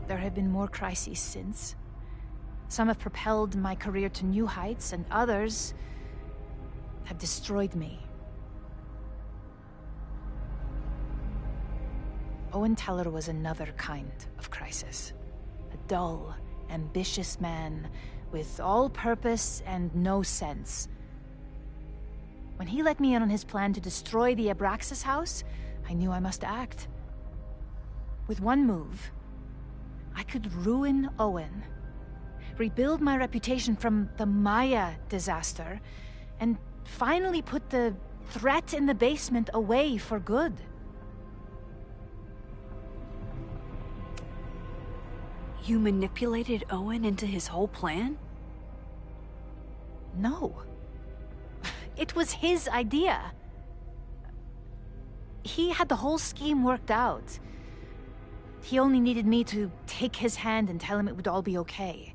There have been more crises since. Some have propelled my career to new heights, and others have destroyed me. Owen Teller was another kind of crisis. A dull, ambitious man with all purpose and no sense. When he let me in on his plan to destroy the Abraxas house, I knew I must act. With one move, I could ruin Owen, rebuild my reputation from the Maya disaster, and finally put the threat in the basement away for good. You manipulated Owen into his whole plan? No. It was his idea. He had the whole scheme worked out. He only needed me to take his hand and tell him it would all be okay.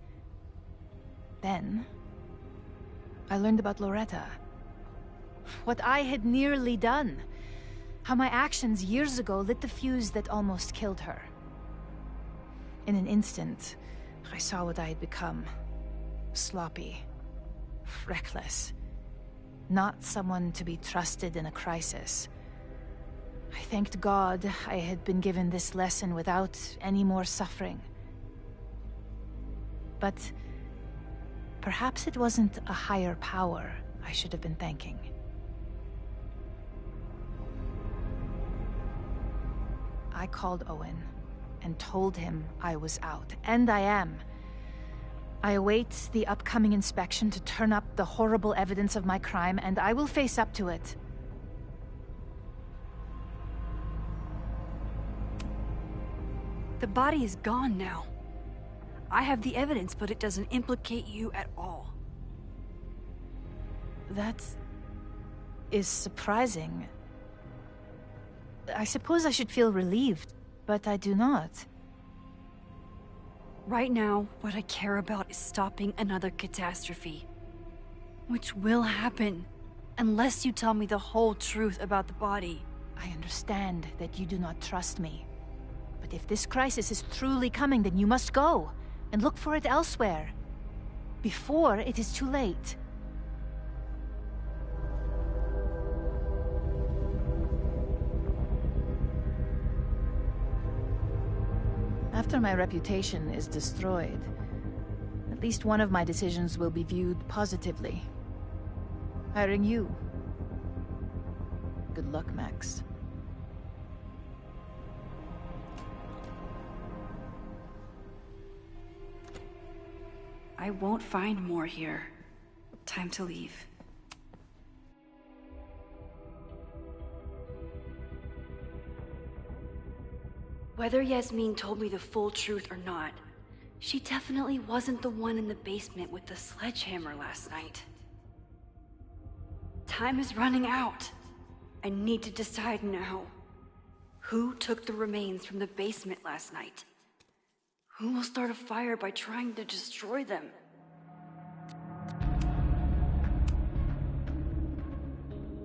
Then, I learned about Loretta. What I had nearly done. How my actions years ago lit the fuse that almost killed her. In an instant, I saw what I had become. Sloppy. Reckless. Not someone to be trusted in a crisis. I thanked God I had been given this lesson without any more suffering. But perhaps it wasn't a higher power I should have been thanking. I called Owen and told him I was out, and I am. I await the upcoming inspection to turn up the horrible evidence of my crime, and I will face up to it. The body is gone now. I have the evidence, but it doesn't implicate you at all. That is surprising. I suppose I should feel relieved, but I do not. Right now, what I care about is stopping another catastrophe. Which will happen, unless you tell me the whole truth about the body. I understand that you do not trust me. But if this crisis is truly coming, then you must go, and look for it elsewhere. Before it is too late. After my reputation is destroyed, at least one of my decisions will be viewed positively. Hiring you. Good luck, Max. I won't find more here. Time to leave. Whether Yasmin told me the full truth or not, she definitely wasn't the one in the basement with the sledgehammer last night. Time is running out. I need to decide now. Who took the remains from the basement last night? Who will start a fire by trying to destroy them?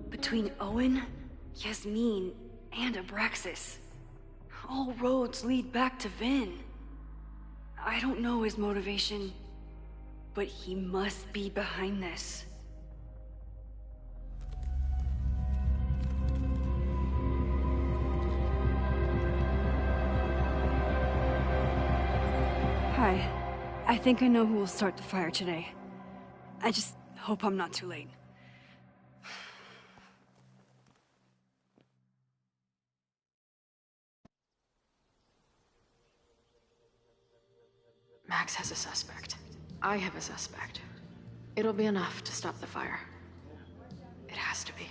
Between Owen, Yasmin, and Abraxas, all roads lead back to Vin. I don't know his motivation, but he must be behind this. Hi. I think I know who will start the fire today. I just hope I'm not too late. Max has a suspect. I have a suspect. It'll be enough to stop the fire. It has to be.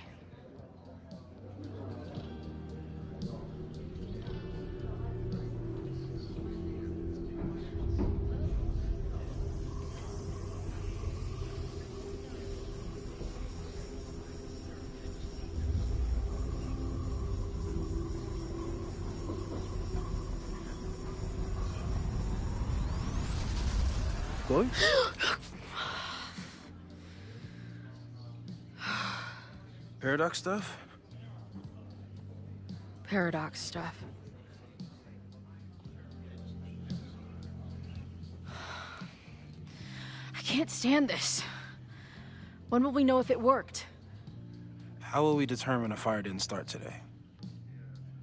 Chloe? Paradox stuff? Paradox stuff. I can't stand this. When will we know if it worked? How will we determine a fire didn't start today?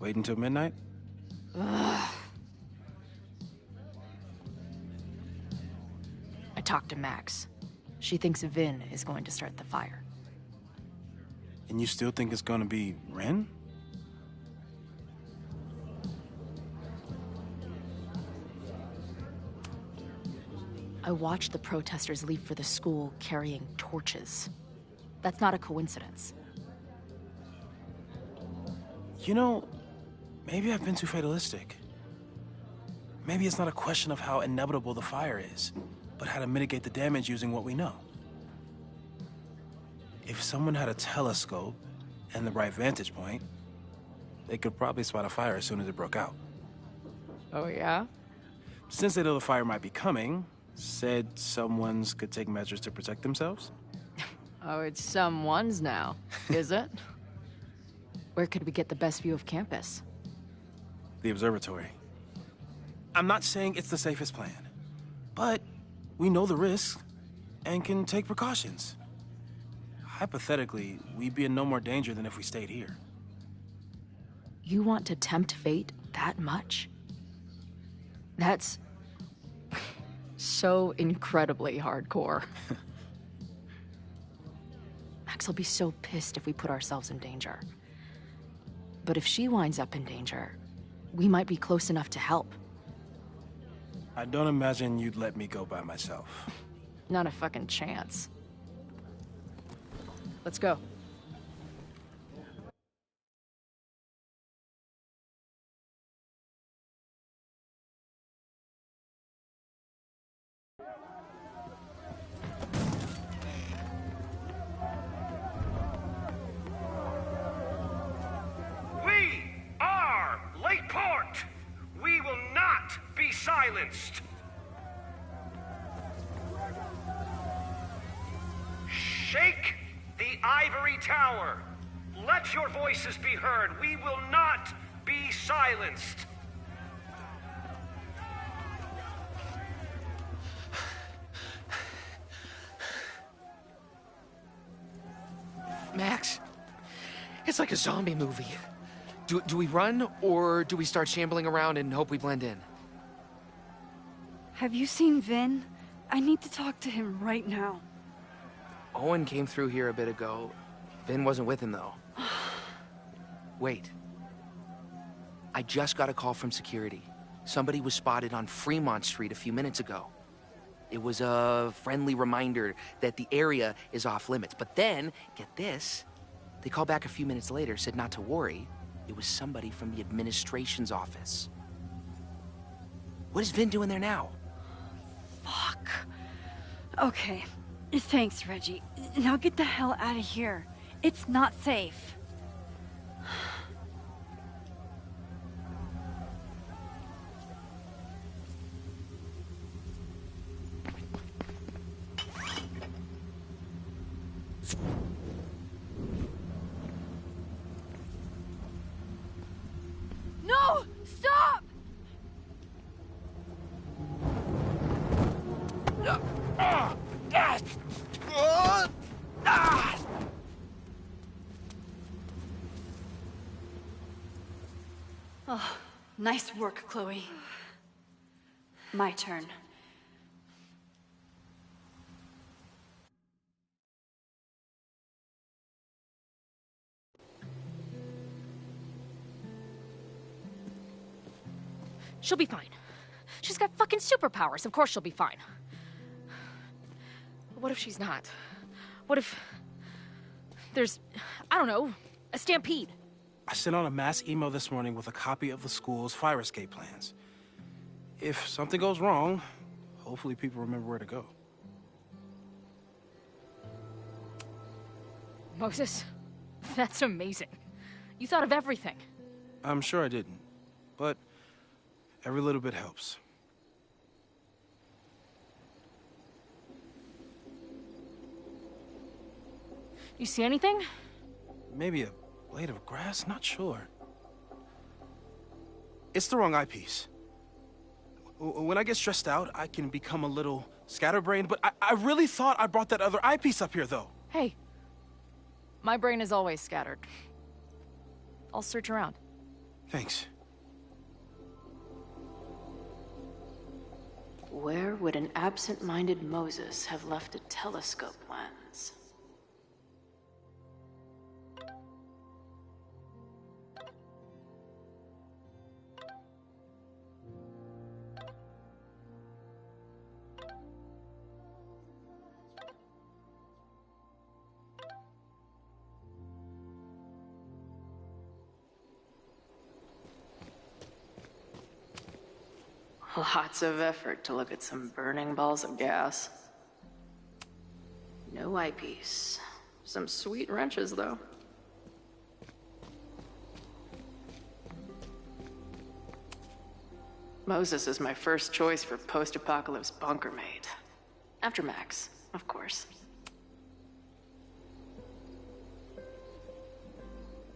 Wait until midnight? Ugh. I talked to Max. She thinks Vin is going to start the fire. And you still think it's gonna be Ren? I watched the protesters leave for the school carrying torches. That's not a coincidence. You know, maybe I've been too fatalistic. Maybe it's not a question of how inevitable the fire is, but how to mitigate the damage using what we know. If someone had a telescope and the right vantage point, they could probably spot a fire as soon as it broke out. Oh, yeah? Since they know the fire might be coming, said someone's could take measures to protect themselves? Oh, it's someone's now, is it? Where could we get the best view of campus? The observatory. I'm not saying it's the safest plan, but we know the risks and can take precautions. Hypothetically, we'd be in no more danger than if we stayed here. You want to tempt fate that much? That's so incredibly hardcore. Max will be so pissed if we put ourselves in danger. But if she winds up in danger, we might be close enough to help. I don't imagine you'd let me go by myself. Not a fucking chance. Let's go. We are Lakeport! We will not be silenced! Shake the ivory tower! Let your voices be heard! We will not be silenced! Max, it's like a zombie movie. Do we run, or do we start shambling around and hope we blend in? Have you seen Vin? I need to talk to him right now. Owen came through here a bit ago. Vin wasn't with him, though. Wait. I just got a call from security. Somebody was spotted on Fremont Street a few minutes ago. It was a friendly reminder that the area is off limits. But then, get this, they called back a few minutes later, said not to worry. It was somebody from the administration's office. What is Vin doing there now? Fuck. Okay. Thanks, Reggie. Now get the hell out of here. It's not safe. No! Stop! Oh, nice work, Chloe. My turn. She'll be fine. She's got fucking superpowers. Of course she'll be fine. But what if she's not? What if there's, I don't know, a stampede? I sent out a mass email this morning with a copy of the school's fire escape plans. If something goes wrong, hopefully people remember where to go. Moses, that's amazing. You thought of everything. I'm sure I didn't, but every little bit helps. You see anything? Maybe a blade of grass? Not sure. It's the wrong eyepiece. When I get stressed out, I can become a little scatterbrained, but I really thought I brought that other eyepiece up here, though. Hey, my brain is always scattered. I'll search around. Thanks. Where would an absent-minded Moses have left a telescope lens? Lots of effort to look at some burning balls of gas. No eyepiece. Some sweet wrenches, though. Moses is my first choice for post-apocalypse bunker mate. After Max, of course.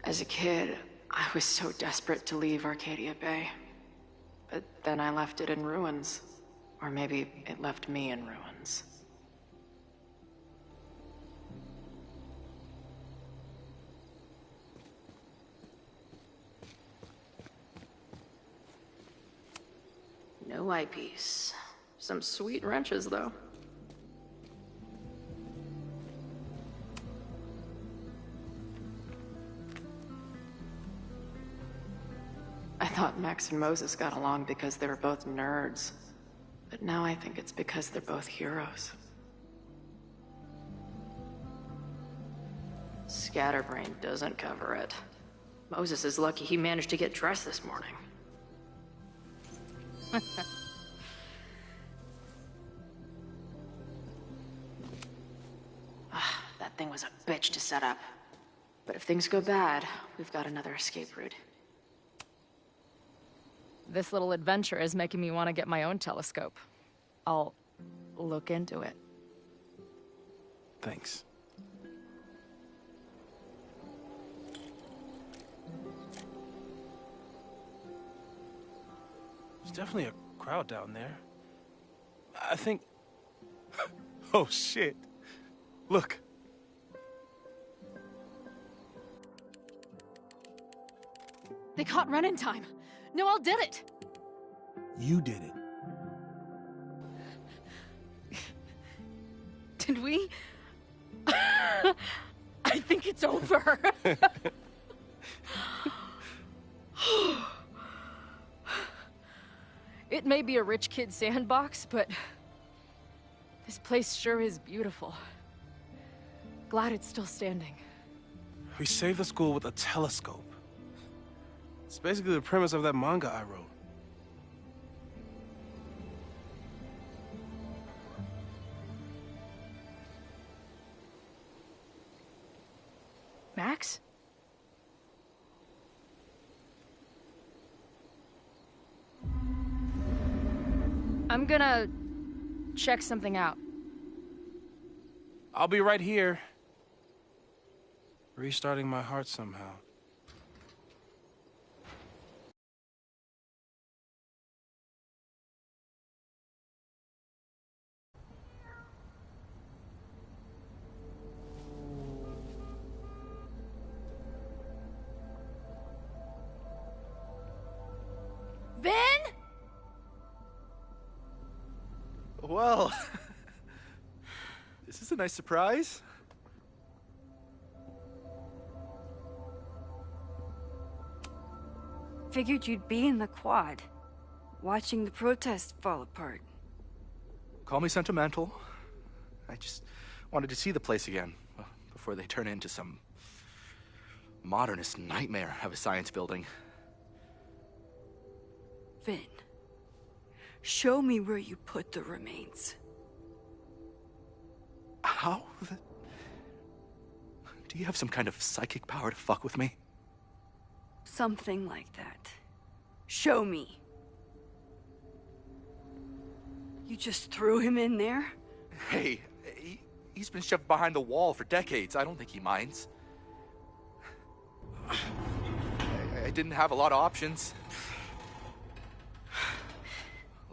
As a kid, I was so desperate to leave Arcadia Bay. But then I left it in ruins. Or maybe it left me in ruins. No eyepiece. Some sweet wrenches, though. I thought Max and Moses got along because they were both nerds. But now I think it's because they're both heroes. Scatterbrain doesn't cover it. Moses is lucky he managed to get dressed this morning. That thing was a bitch to set up. But if things go bad, we've got another escape route. This little adventure is making me want to get my own telescope. I'll look into it. Thanks. There's definitely a crowd down there. I think... Oh, shit. Look. They caught Ren in time. Noel did it! You did it. Did we? I think it's over. It may be a rich kid's sandbox, but this place sure is beautiful. Glad it's still standing. We saved the school with a telescope. It's basically the premise of that manga I wrote. Max? I'm gonna check something out. I'll be right here. Restarting my heart somehow. Vin? Well, this is a nice surprise. Figured you'd be in the quad, watching the protests fall apart. Call me sentimental. I just wanted to see the place again before they turn into some modernist nightmare of a science building. Vin, show me where you put the remains. How? Do you have some kind of psychic power to fuck with me? Something like that. Show me. You just threw him in there? Hey, he's been shoved behind the wall for decades. I don't think he minds. I didn't have a lot of options.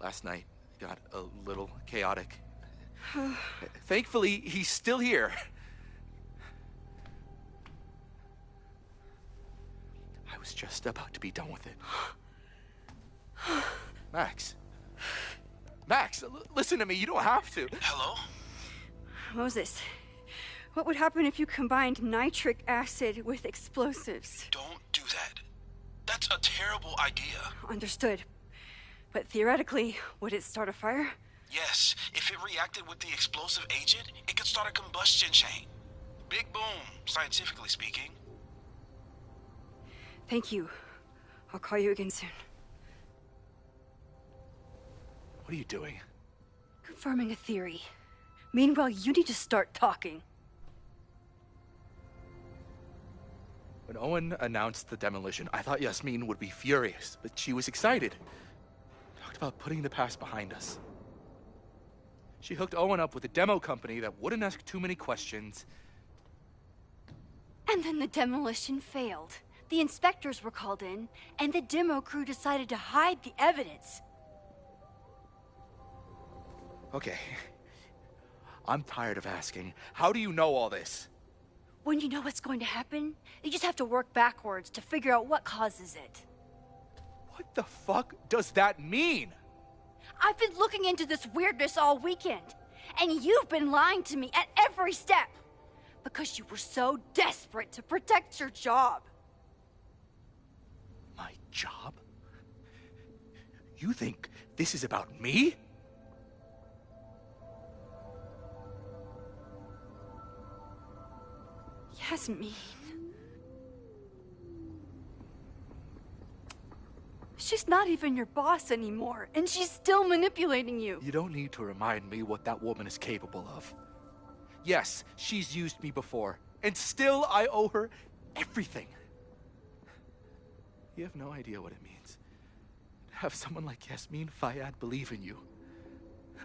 Last night got a little chaotic. Thankfully, he's still here. I was just about to be done with it. Max. Max, listen to me. You don't have to. Hello? Moses, what would happen if you combined nitric acid with explosives? Don't do that. That's a terrible idea. Understood. But theoretically, would it start a fire? Yes, if it reacted with the explosive agent, it could start a combustion chain. Big boom, scientifically speaking. Thank you. I'll call you again soon. What are you doing? Confirming a theory. Meanwhile, you need to start talking. When Owen announced the demolition, I thought Yasmin would be furious, but she was excited. Talked about putting the past behind us. She hooked Owen up with a demo company that wouldn't ask too many questions. And then the demolition failed. The inspectors were called in, and the demo crew decided to hide the evidence. Okay. I'm tired of asking. How do you know all this? When you know what's going to happen, you just have to work backwards to figure out what causes it. What the fuck does that mean? I've been looking into this weirdness all weekend, and you've been lying to me at every step because you were so desperate to protect your job. My job? You think this is about me? Yasmin. She's not even your boss anymore, and she's still manipulating you. You don't need to remind me what that woman is capable of. Yes, she's used me before, and still I owe her everything. You have no idea what it means to have someone like Yasmin Fayyad believe in you.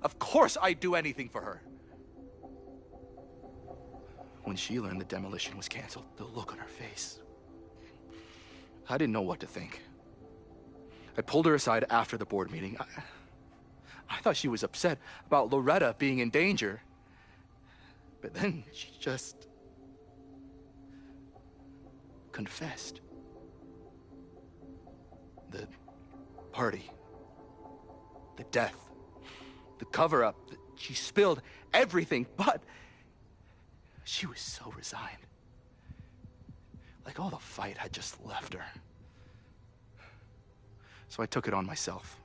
Of course I'd do anything for her. When she learned the demolition was canceled, the look on her face. I didn't know what to think. I pulled her aside after the board meeting. I thought she was upset about Loretta being in danger. But then she just confessed. The party, the death, the cover-up, she spilled everything, but she was so resigned. Like all the fight had just left her. So I took it on myself.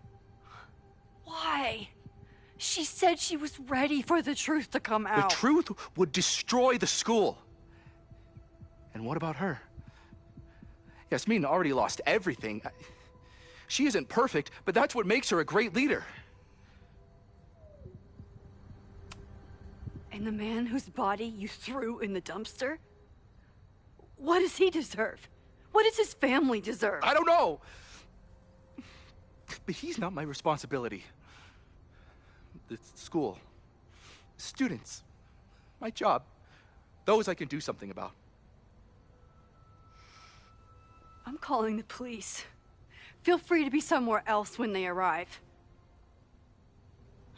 Why? She said she was ready for the truth to come out. The truth would destroy the school. And what about her? Yasmin already lost everything. She isn't perfect, but that's what makes her a great leader. And the man whose body you threw in the dumpster? What does he deserve? What does his family deserve? I don't know. But he's not my responsibility. The school, students, my job, those I can do something about. I'm calling the police. Feel free to be somewhere else when they arrive.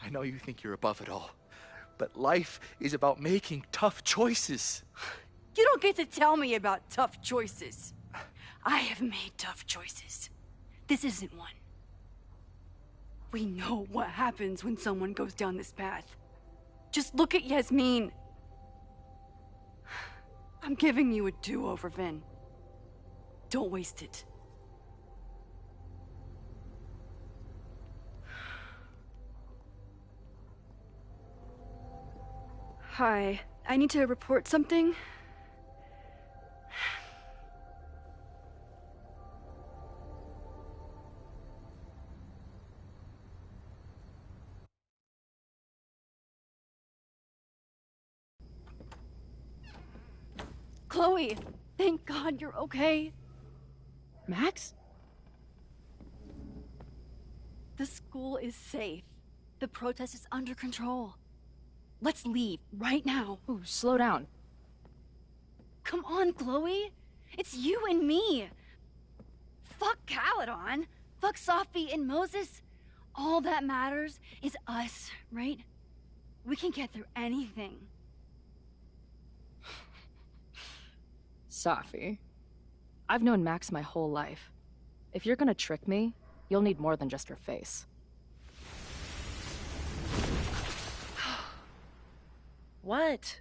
I know you think you're above it all, but life is about making tough choices. You don't get to tell me about tough choices. I have made tough choices. This isn't one. We know what happens when someone goes down this path. Just look at Yasmin. I'm giving you a do-over, Vin. Don't waste it. Hi, I need to report something. Chloe, thank God you're okay. Max? The school is safe. The protest is under control. Let's leave right now. Ooh, slow down. Come on, Chloe. It's you and me. Fuck Caledon. Fuck Sophie and Moses. All that matters is us, right? We can get through anything. Sophie, I've known Max my whole life. If you're gonna trick me, you'll need more than just her face. What?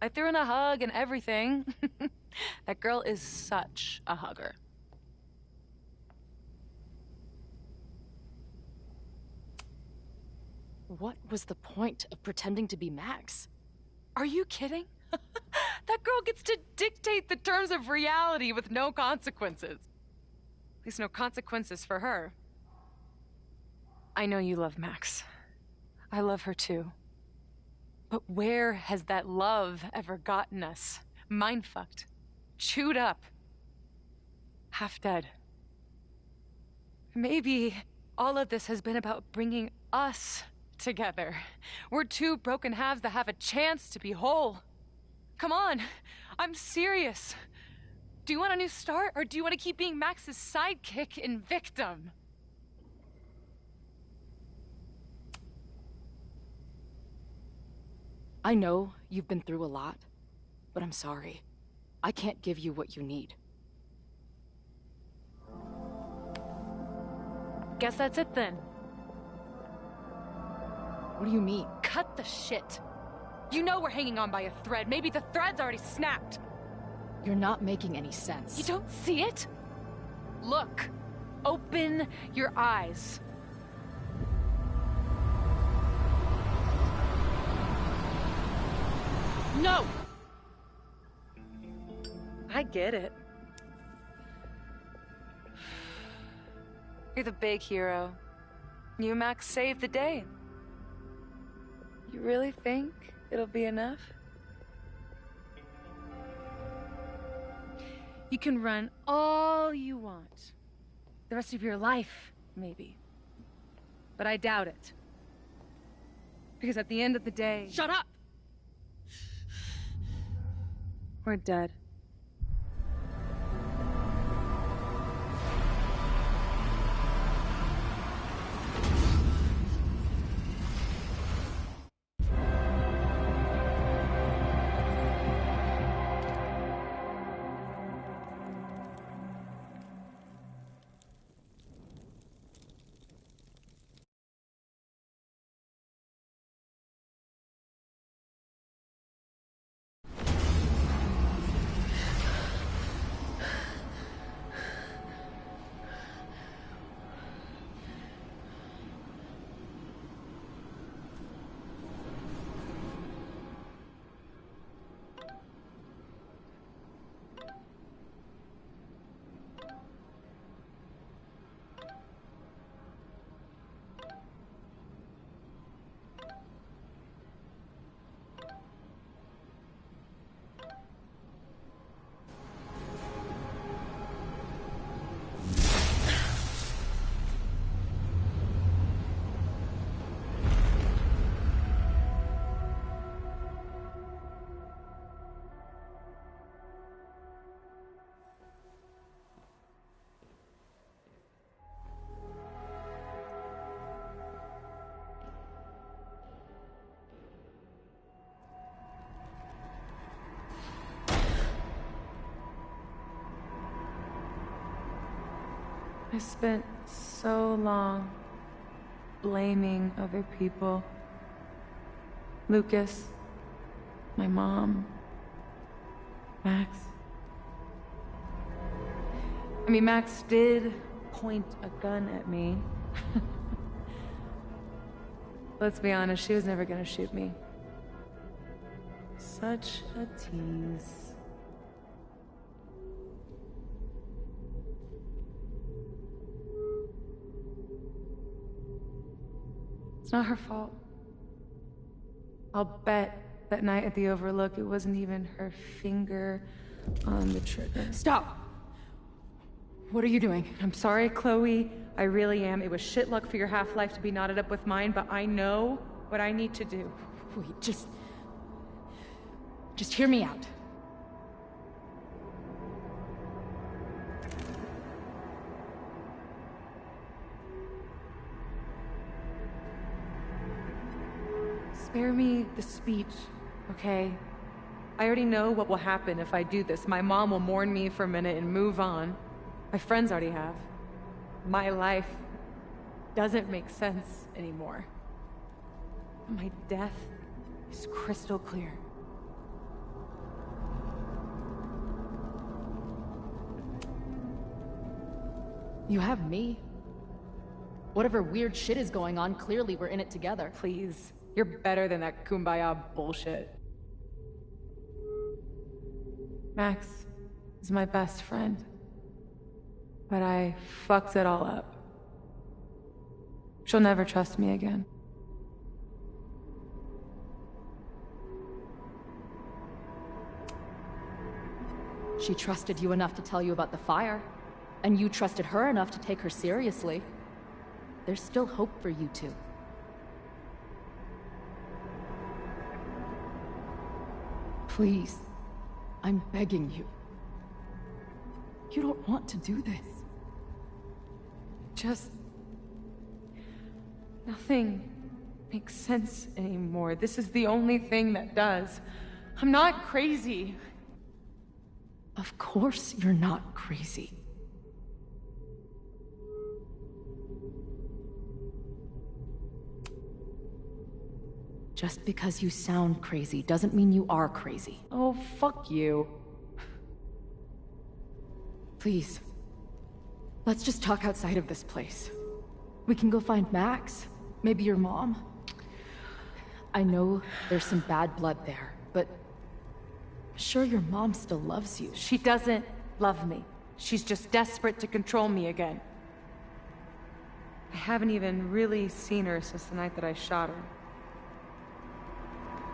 I threw in a hug and everything. That girl is such a hugger. What was the point of pretending to be Max? Are you kidding? That girl gets to dictate the terms of reality with no consequences. At least no consequences for her. I know you love Max. I love her too. But where has that love ever gotten us? Mind-fucked. Chewed up. Half dead. Maybe all of this has been about bringing us together. We're two broken halves that have a chance to be whole. Come on, I'm serious. Do you want a new start, or do you want to keep being Max's sidekick and victim? I know you've been through a lot, but I'm sorry. I can't give you what you need. Guess that's it then. What do you mean? Cut the shit. You know we're hanging on by a thread. Maybe the thread's already snapped. You're not making any sense. You don't see it? Look. Open your eyes. No! I get it. You're the big hero. You and Max saved the day. You really think it'll be enough? You can run all you want. The rest of your life, maybe. But I doubt it. Because at the end of the day... Shut up! We're dead. I spent so long blaming other people. Lucas, my mom, Max. I mean, Max did point a gun at me. Let's be honest, she was never gonna shoot me. Such a tease. It's not her fault. I'll bet that night at the Overlook it wasn't even her finger on the trigger. Stop! What are you doing? I'm sorry, Chloe. I really am. It was shit luck for your half-life to be knotted up with mine, but I know what I need to do. Wait, just hear me out. Spare me the speech, okay? I already know what will happen if I do this. My mom will mourn me for a minute and move on. My friends already have. My life doesn't make sense anymore. My death is crystal clear. You have me. Whatever weird shit is going on, clearly we're in it together. Please. You're better than that kumbaya bullshit. Max is my best friend. But I fucked it all up. She'll never trust me again. She trusted you enough to tell you about the fire, and you trusted her enough to take her seriously. There's still hope for you two. Please, I'm begging you. You don't want to do this. Just... nothing makes sense anymore. This is the only thing that does. I'm not crazy. Of course you're not crazy. Just because you sound crazy doesn't mean you are crazy. Oh, fuck you. Please. Let's just talk outside of this place. We can go find Max. Maybe your mom. I know there's some bad blood there, but I'm sure your mom still loves you. She doesn't love me. She's just desperate to control me again. I haven't even really seen her since the night that I shot her.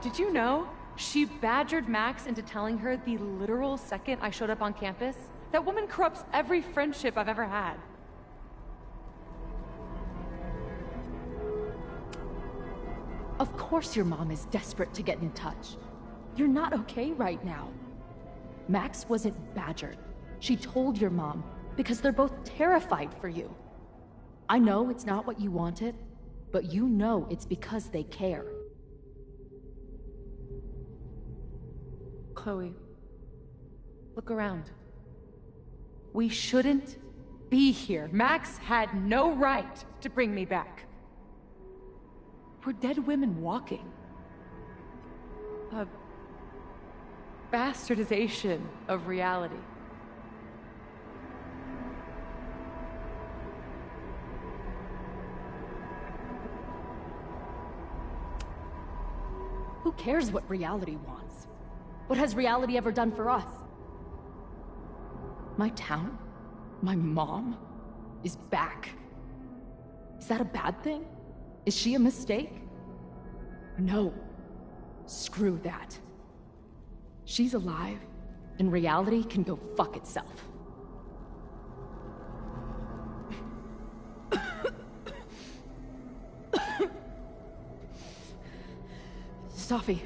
Did you know? She badgered Max into telling her the literal second I showed up on campus. That woman corrupts every friendship I've ever had. Of course your mom is desperate to get in touch. You're not okay right now. Max wasn't badgered. She told your mom because they're both terrified for you. I know it's not what you wanted, but you know it's because they care. Chloe, look around. We shouldn't be here. Max had no right to bring me back. We're dead women walking. A bastardization of reality. Who cares what reality wants? What has reality ever done for us? My town, my mom, is back. Is that a bad thing? Is she a mistake? No. Screw that. She's alive, and reality can go fuck itself. Sophie,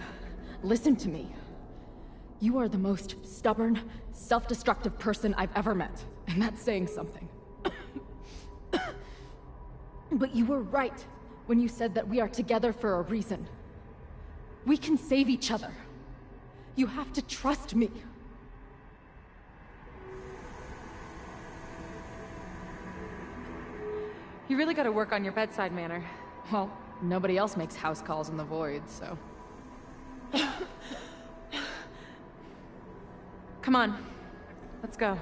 listen to me. You are the most stubborn, self-destructive person I've ever met, and that's saying something. But you were right when you said that we are together for a reason. We can save each other. You have to trust me. You really gotta work on your bedside manner. Well, nobody else makes house calls in the void, so... Come on, let's go.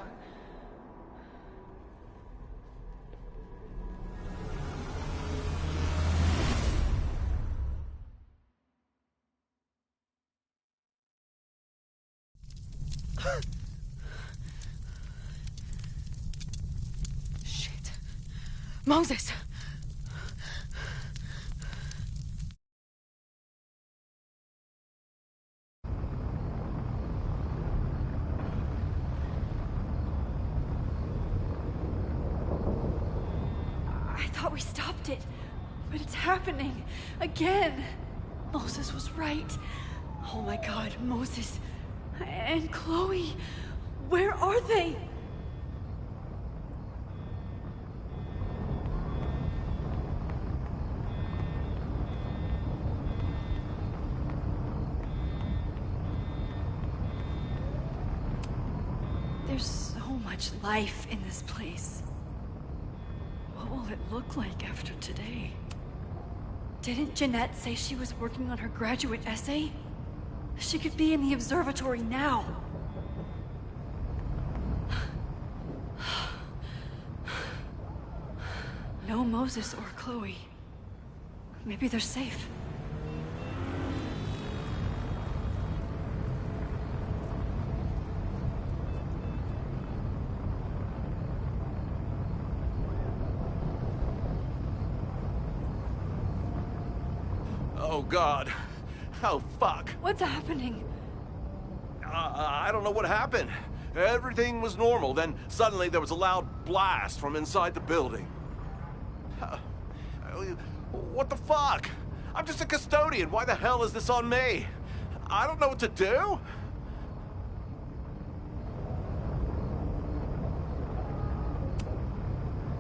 Shit. Moses! I thought we stopped it, but it's happening again. Moses was right. Oh my God, Moses and Chloe, where are they? There's so much life in this place. What will it look like after today? Didn't Jeanette say she was working on her graduate essay? She could be in the observatory now. No Moses or Chloe. Maybe they're safe. Oh, God. Oh, fuck. What's happening? I don't know what happened. Everything was normal, then suddenly there was a loud blast from inside the building. What the fuck? I'm just a custodian. Why the hell is this on me? I don't know what to do.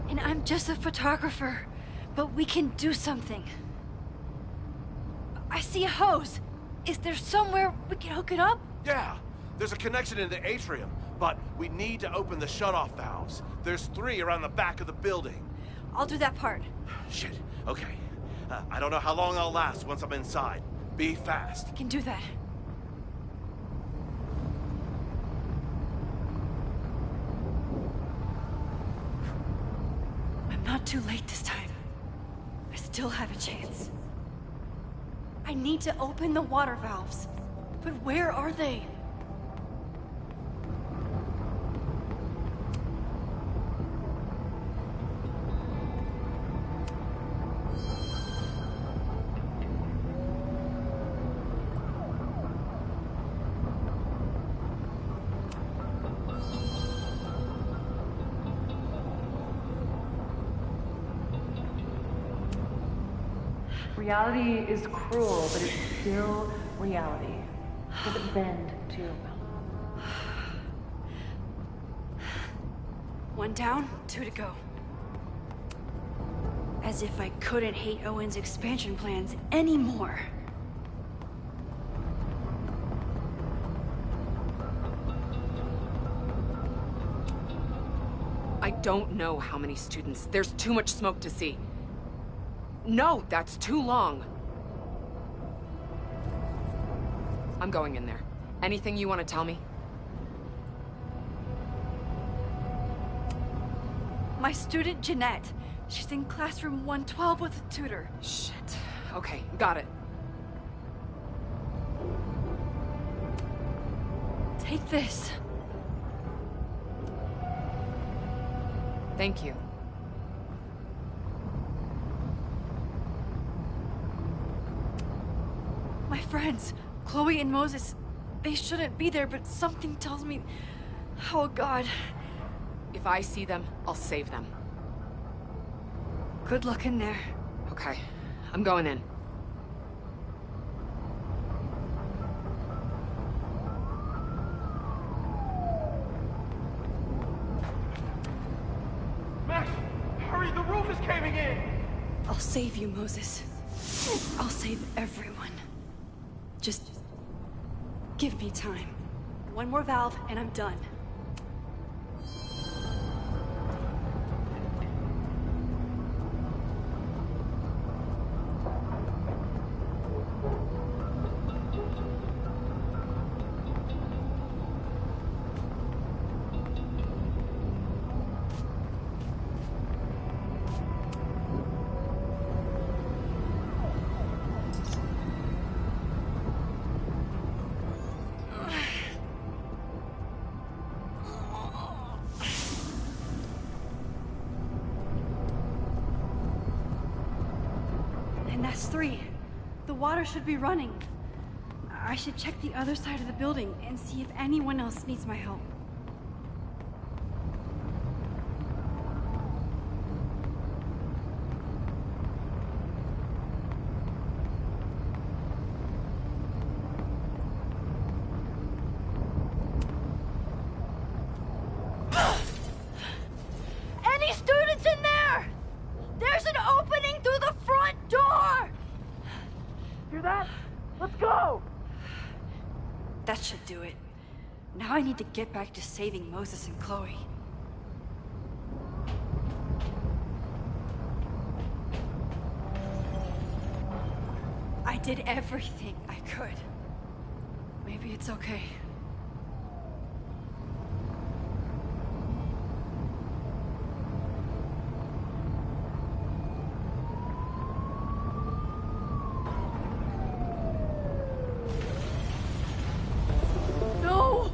And I'm just a photographer, but we can do something. I see a hose. Is there somewhere we can hook it up? Yeah, there's a connection in the atrium, but we need to open the shutoff valves. There's 3 around the back of the building. I'll do that part. Shit, okay. I don't know how long I'll last once I'm inside. Be fast. I can do that. I'm not too late this time. I still have a chance. I need to open the water valves. But where are they? Reality is cruel, but it's still reality. Doesn't bend to your will. 1 down, 2 to go. As if I couldn't hate Owen's expansion plans anymore. I don't know how many students. There's too much smoke to see. No, that's too long. I'm going in there. Anything you want to tell me? My student, Jeanette. She's in classroom 112 with a tutor. Shit. Okay, got it. Take this. Thank you. My friends, Chloe and Moses, they shouldn't be there, but something tells me... Oh, God. If I see them, I'll save them. Good luck in there. Okay, I'm going in. Max, hurry, the roof is caving in! I'll save you, Moses. I'll save everyone. Just give me time. 1 more valve and I'm done. And that's 3. The water should be running. I should check the other side of the building and see if anyone else needs my help. Any students in there? There's an opening through the front door! Hear that? Let's go! That should do it. Now I need to get back to saving Moses and Chloe. I did everything I could. Maybe it's okay. No!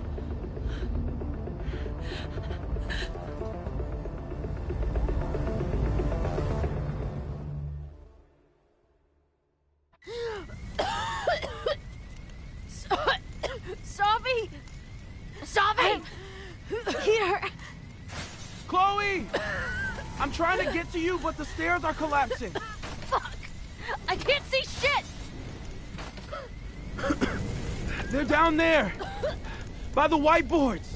Sophie! Sophie! Here! Chloe! I'm trying to get to you, but the stairs are collapsing. Fuck! I can't see shit! They're down there! By the whiteboards!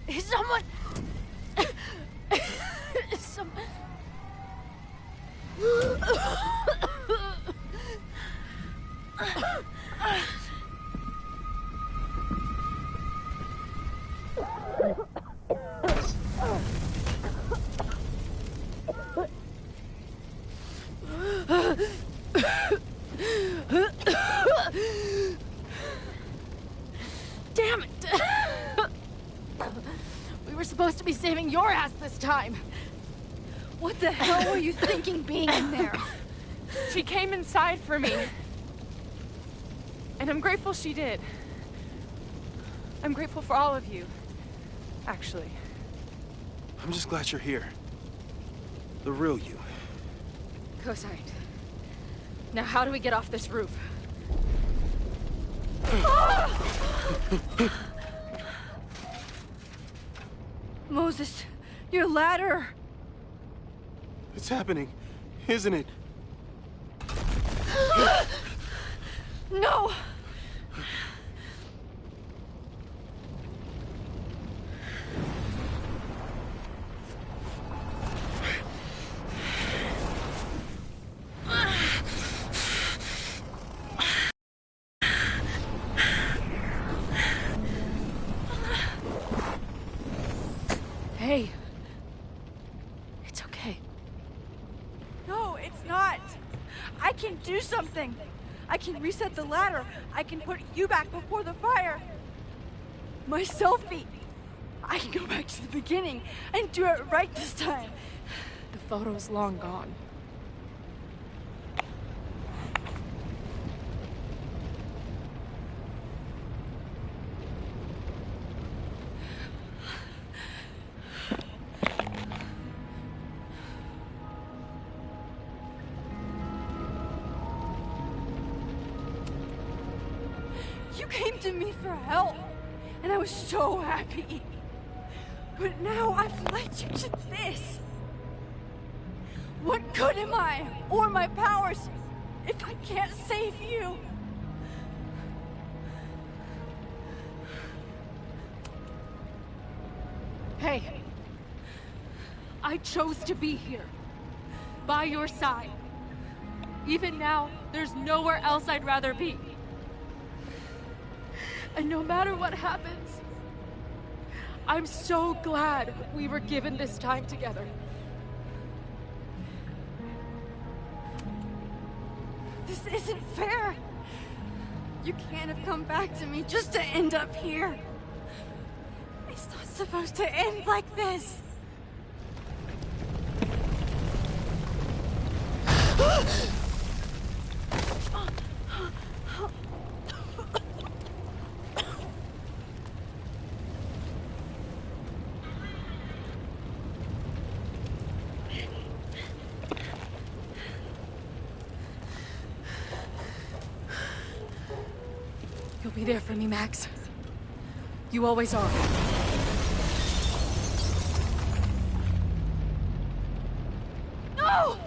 Is someone... Damn it! We were supposed to be saving your ass this time. What the hell were you thinking being in there? She came inside for me. And I'm grateful she did. I'm grateful for all of you. Actually. I'm just glad you're here. The real you. Co-signed. Now how do we get off this roof? Moses, your ladder! It's happening, isn't it? No! Hey. It's okay. No, it's not. I can do something. I can reset the ladder. I can put you back before the fire. My selfie. I can go back to the beginning and do it right this time. The photo's long gone. You came to me for help, and I was so happy. But now I've led you to this. What good am I, or my powers, if I can't save you? Hey. I chose to be here. By your side. Even now, there's nowhere else I'd rather be. And no matter what happens, I'm so glad we were given this time together. This isn't fair. You can't have come back to me just to end up here. It's not supposed to end like this. You'll be there for me, Max. You always are. No!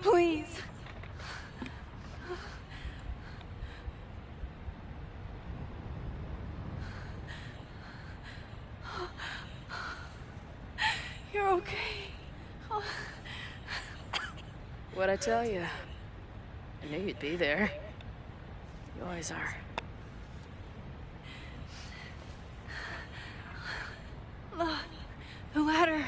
please. You're okay. What'd I tell you? I knew you'd be there. You always are. The ladder.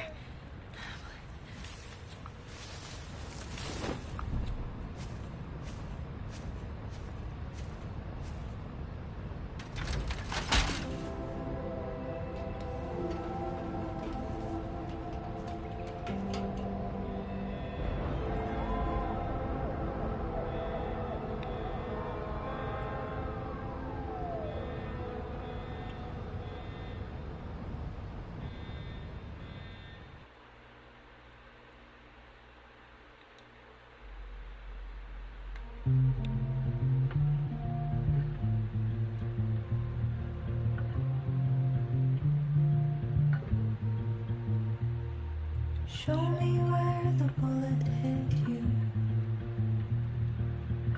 Show me where the bullet hit you.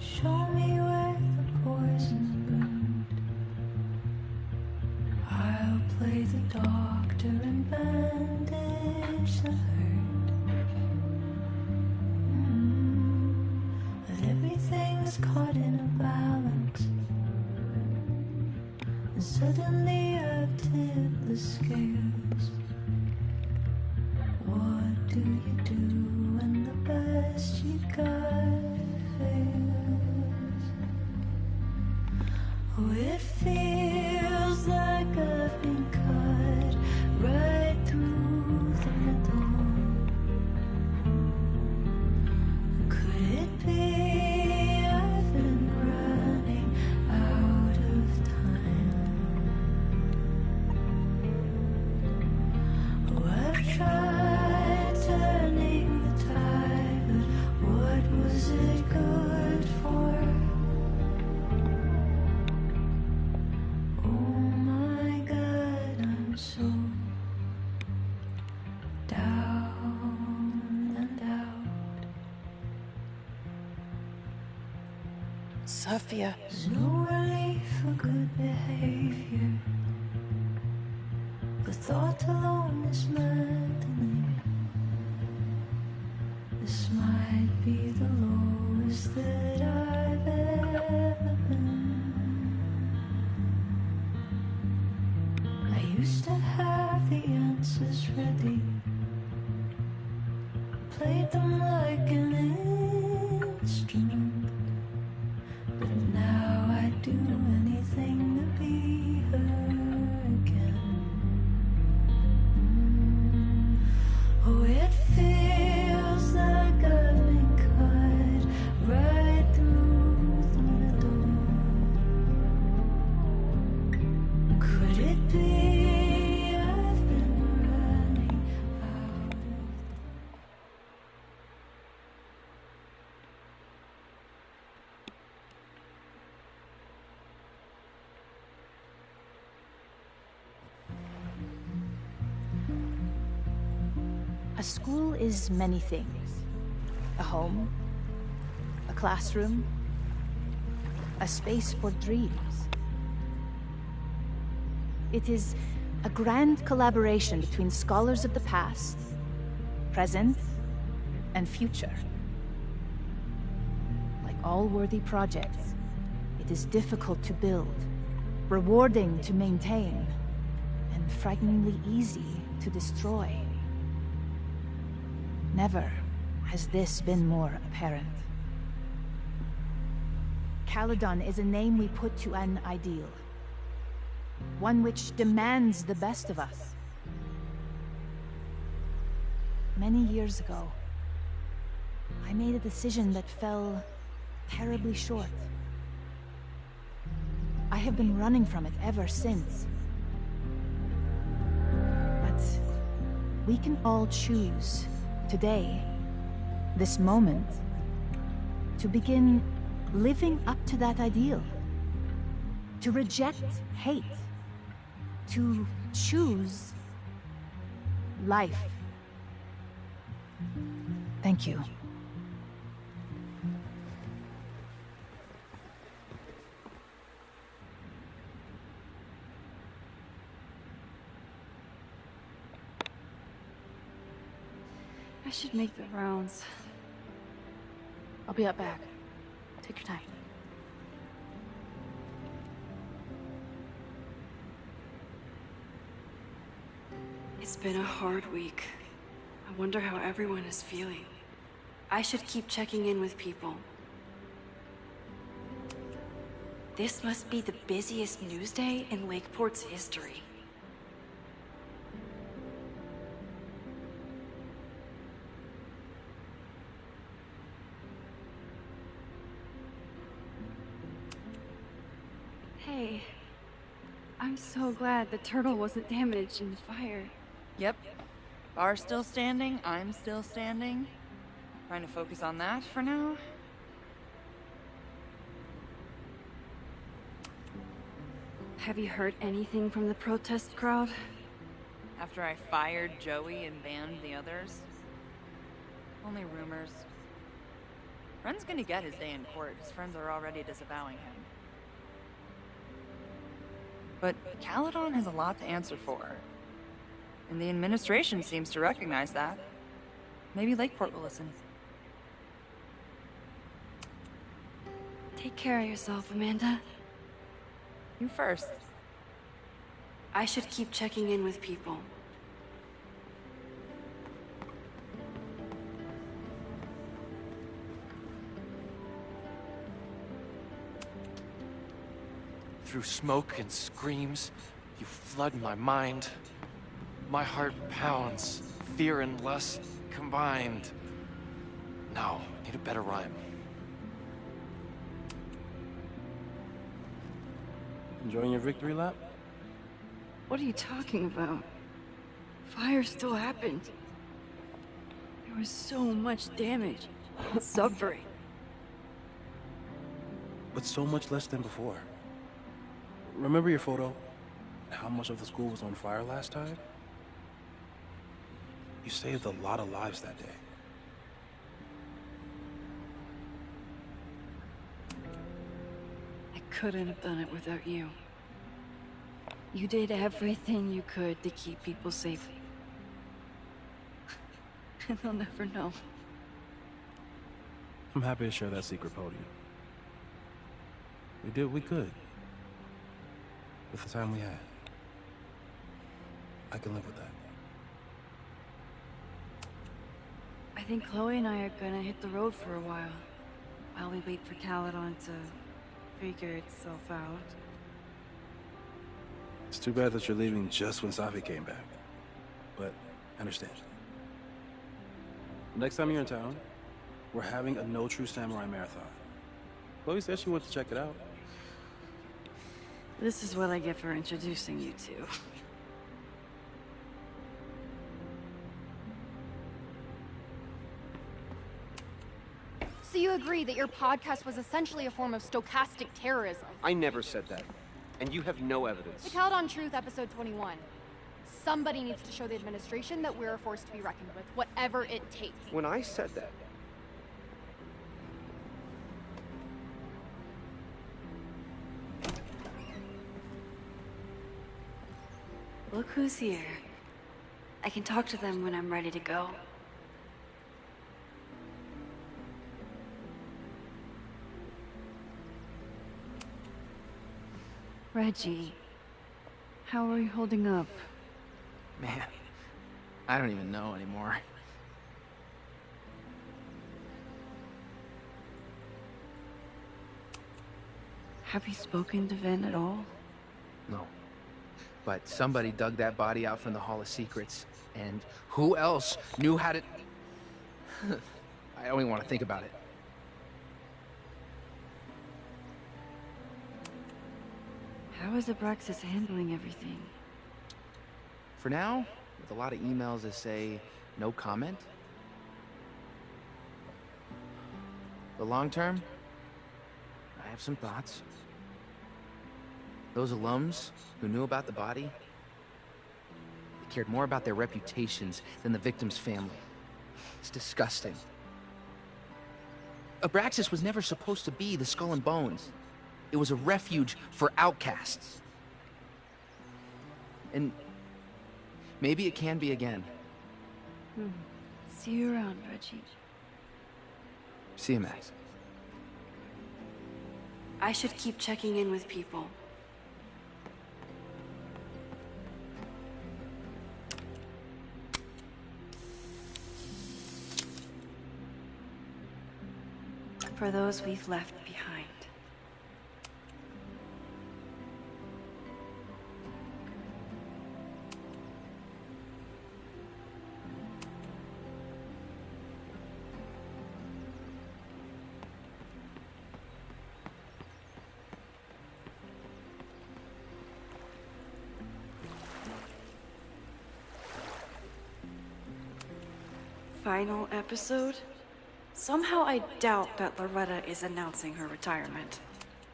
Show me where the poison burned. I'll play the doctor and bandage the hurt. But everything's caught in a balance. And suddenly I've tipped the scales. What do you do when the best you got fails? Oh, it feels like I've been cut right through the middle. Could it be I've been running out of time? Oh, I've tried turning the tide, but what was it good for? Oh my God, I'm so down and out. Sophia. There's no relief for good behavior. The thought alone is maddening. This might be the lowest that I've ever been. I used to have the answers ready. Played them like an instrument. But now I'd do anything to be her again. Oh, it feels like I've been cut right through the middle. Could it be I've been running out of A school is many things. A home, a classroom, a space for dreams. It is a grand collaboration between scholars of the past, present, and future. Like all worthy projects, it is difficult to build, rewarding to maintain, and frighteningly easy to destroy. Never has this been more apparent. Caledon is a name we put to an ideal. One which demands the best of us. Many years ago, I made a decision that fell terribly short. I have been running from it ever since. But we can all choose today, this moment, to begin living up to that ideal. To reject hate. To choose life. Thank you. should make the rounds. I'll be up back. Take your time. It's been a hard week. I wonder how everyone is feeling. I should keep checking in with people. This must be the busiest news day in Lakeport's history. Hey, I'm so glad the turtle wasn't damaged in the fire. Yep. Bar's still standing, I'm still standing. Trying to focus on that for now. Have you heard anything from the protest crowd? After I fired Joey and banned the others? Only rumors. Friend's gonna get his day in court. His friends are already disavowing him. But Caledon has a lot to answer for. And the administration seems to recognize that. Maybe Lakeport will listen. Take care of yourself, Amanda. You first. I should keep checking in with people. Through smoke and screams, you flood my mind. My heart pounds, fear and lust combined. No, need a better rhyme. Enjoying your victory lap? What are you talking about? Fire still happened. There was so much damage and suffering. But so much less than before. Remember your photo? How much of the school was on fire last time? You saved a lot of lives that day. I couldn't have done it without you. You did everything you could to keep people safe. And they'll never know. I'm happy to share that secret podium. We did what we could. With the time we had. I can live with that. I think Chloe and I are gonna hit the road for a while we wait for Caledon to figure itself out. It's too bad that you're leaving just when Safi came back. But I understand. Next time you're in town, we're having a No True Samurai marathon. Chloe said she wants to check it out. This is what I get for introducing you to. So you agree that your podcast was essentially a form of stochastic terrorism? I never said that. And you have no evidence. The Caledon Truth, episode 21. Somebody needs to show the administration that we're a force to be reckoned with, whatever it takes. When I said that, Look who's here. I can talk to them when I'm ready to go. Reggie, how are you holding up? Man, I don't even know anymore. Have you spoken to Vin at all? No. But somebody dug that body out from the Hall of Secrets. And who else knew how to... I don't even want to think about it. How is Abraxas handling everything? For now, with a lot of emails that say no comment. The long term, I have some thoughts. Those alums who knew about the body, they cared more about their reputations than the victim's family. It's disgusting. Abraxas was never supposed to be the Skull and Bones. It was a refuge for outcasts. And maybe it can be again. See you around, Reggie. See you, Max. I should keep checking in with people. For those we've left behind. Final episode? Somehow I doubt that Loretta is announcing her retirement.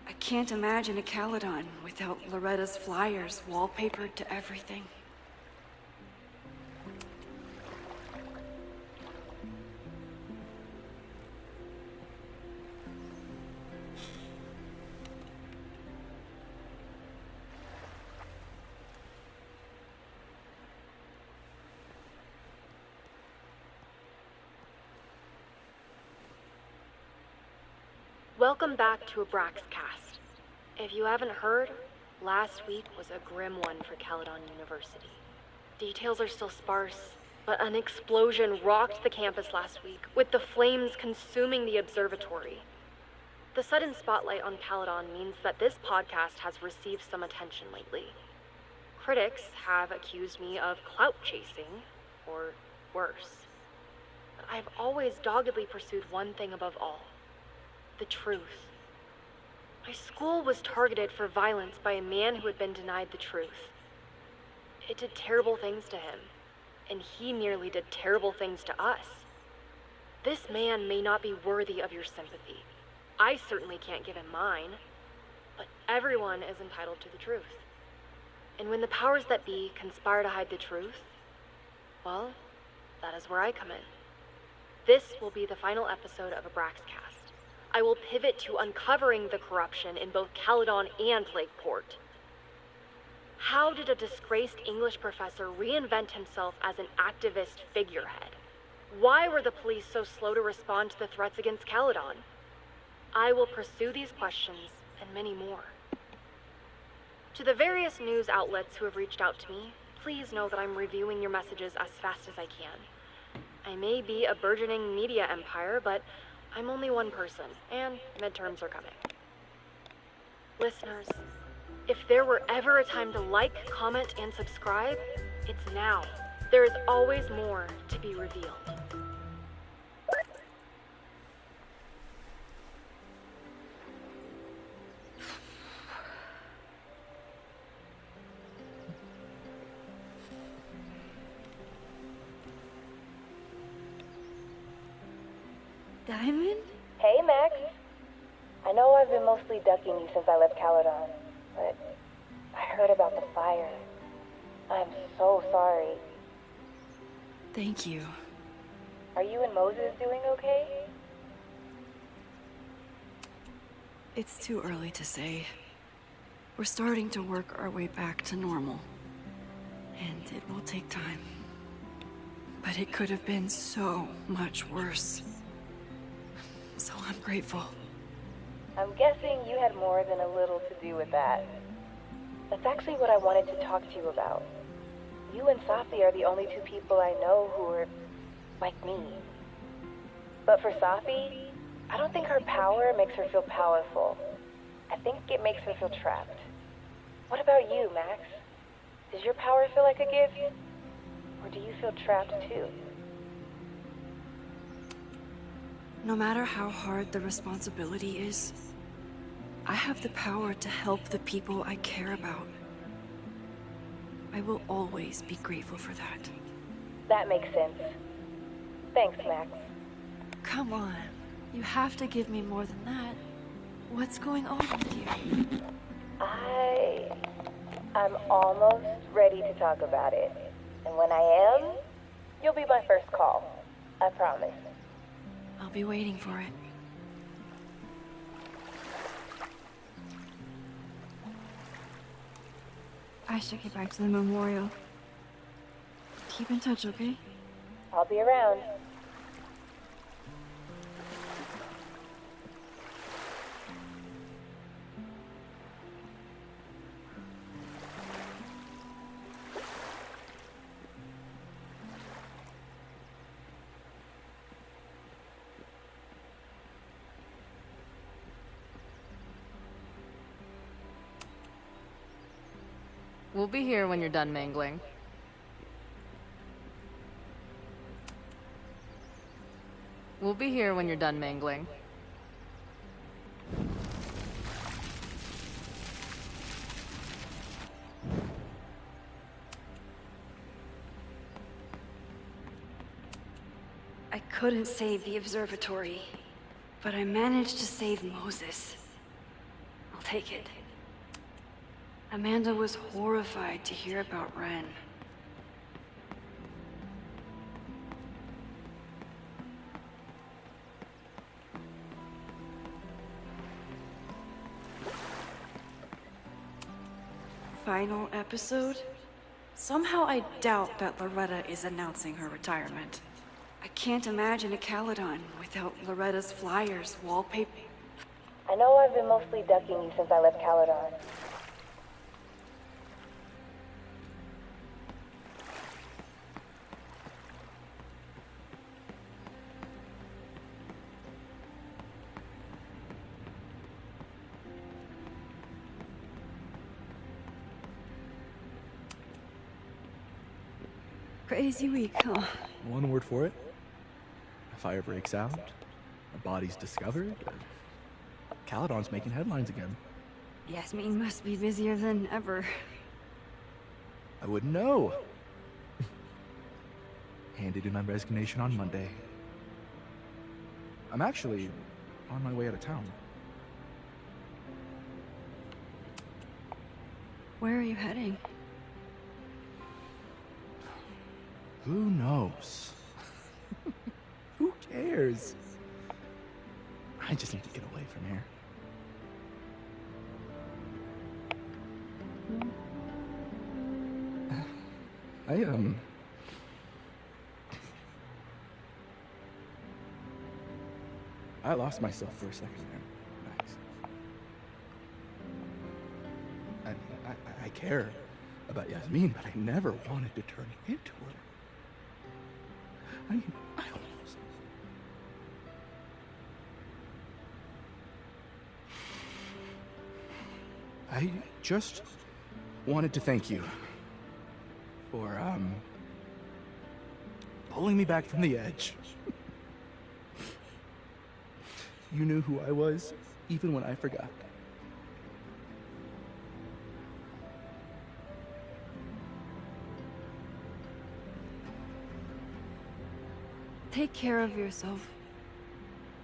I can't imagine a Caledon without Loretta's flyers wallpapered to everything. Welcome back to Abraxcast. If you haven't heard, last week was a grim one for Caledon University. Details are still sparse, but an explosion rocked the campus last week, with the flames consuming the observatory. The sudden spotlight on Caledon means that this podcast has received some attention lately. Critics have accused me of clout chasing, or worse. But I've always doggedly pursued one thing above all. The truth. My school was targeted for violence by a man who had been denied the truth. It did terrible things to him, and he nearly did terrible things to us. This man may not be worthy of your sympathy. I certainly can't give him mine, but everyone is entitled to the truth. And when the powers that be conspire to hide the truth, well, that is where I come in. This will be the final episode of Abraxcast. I will pivot to uncovering the corruption in both Caledon and Lakeport. How did a disgraced English professor reinvent himself as an activist figurehead? Why were the police so slow to respond to the threats against Caledon? I will pursue these questions and many more. To the various news outlets who have reached out to me, please know that I'm reviewing your messages as fast as I can. I may be a burgeoning media empire, but I'm only one person, and midterms are coming. Listeners, if there were ever a time to like, comment, and subscribe, it's now. There is always more to be revealed. Diamond? Hey, Max. I know I've been mostly ducking you since I left Caledon, but I heard about the fire. I'm so sorry. Thank you. Are you and Moses doing okay? It's too early to say. We're starting to work our way back to normal. And it will take time. But it could have been so much worse. So I'm grateful. I'm guessing you had more than a little to do with that. That's actually what I wanted to talk to you about. You and Safi are the only two people I know who are like me. But for Safi, I don't think her power makes her feel powerful. I think it makes her feel trapped. What about you, Max? Does your power feel like a gift? Or do you feel trapped too? No matter how hard the responsibility is, I have the power to help the people I care about. I will always be grateful for that. That makes sense. Thanks, Max. Come on. You have to give me more than that. What's going on with you? I'm almost ready to talk about it. And when I am, you'll be my first call. I promise. I'll be waiting for it. I should get back to the memorial. Keep in touch, okay? I'll be around. We'll be here when you're done mangling. We'll be here when you're done mangling. I couldn't save the observatory, but I managed to save Moses. I'll take it. Amanda was horrified to hear about Ren. Final episode? Somehow I doubt that Loretta is announcing her retirement. I can't imagine a Caledon without Loretta's flyers, wallpaper. I know I've been mostly ducking you since I left Caledon. Crazy week, huh? One word for it. A fire breaks out, a body's discovered, Caledon's making headlines again. Yasmin must be busier than ever. I wouldn't know. Handed in my resignation on Monday. I'm actually on my way out of town. Where are you heading? Who knows? Who cares? I just need to get away from here. I lost myself for a second there, Max. I care about Yasmin, but I never wanted to turn into her. I mean, I almost... I just wanted to thank you for, pulling me back from the edge. You knew who I was, even when I forgot. Take care of yourself.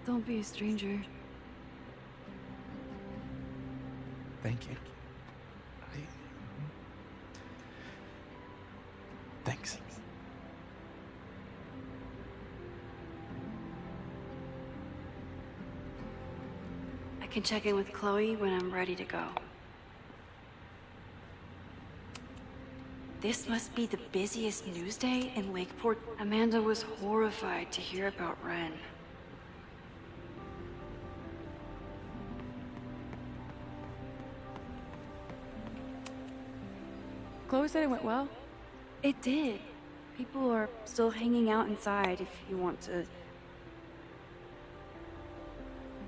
Don't be a stranger. Thank you. Thanks. I can check in with Chloe when I'm ready to go. This must be the busiest news day in Lakeport. Amanda was horrified to hear about Ren. Chloe said it went well. It did. People are still hanging out inside if you want to.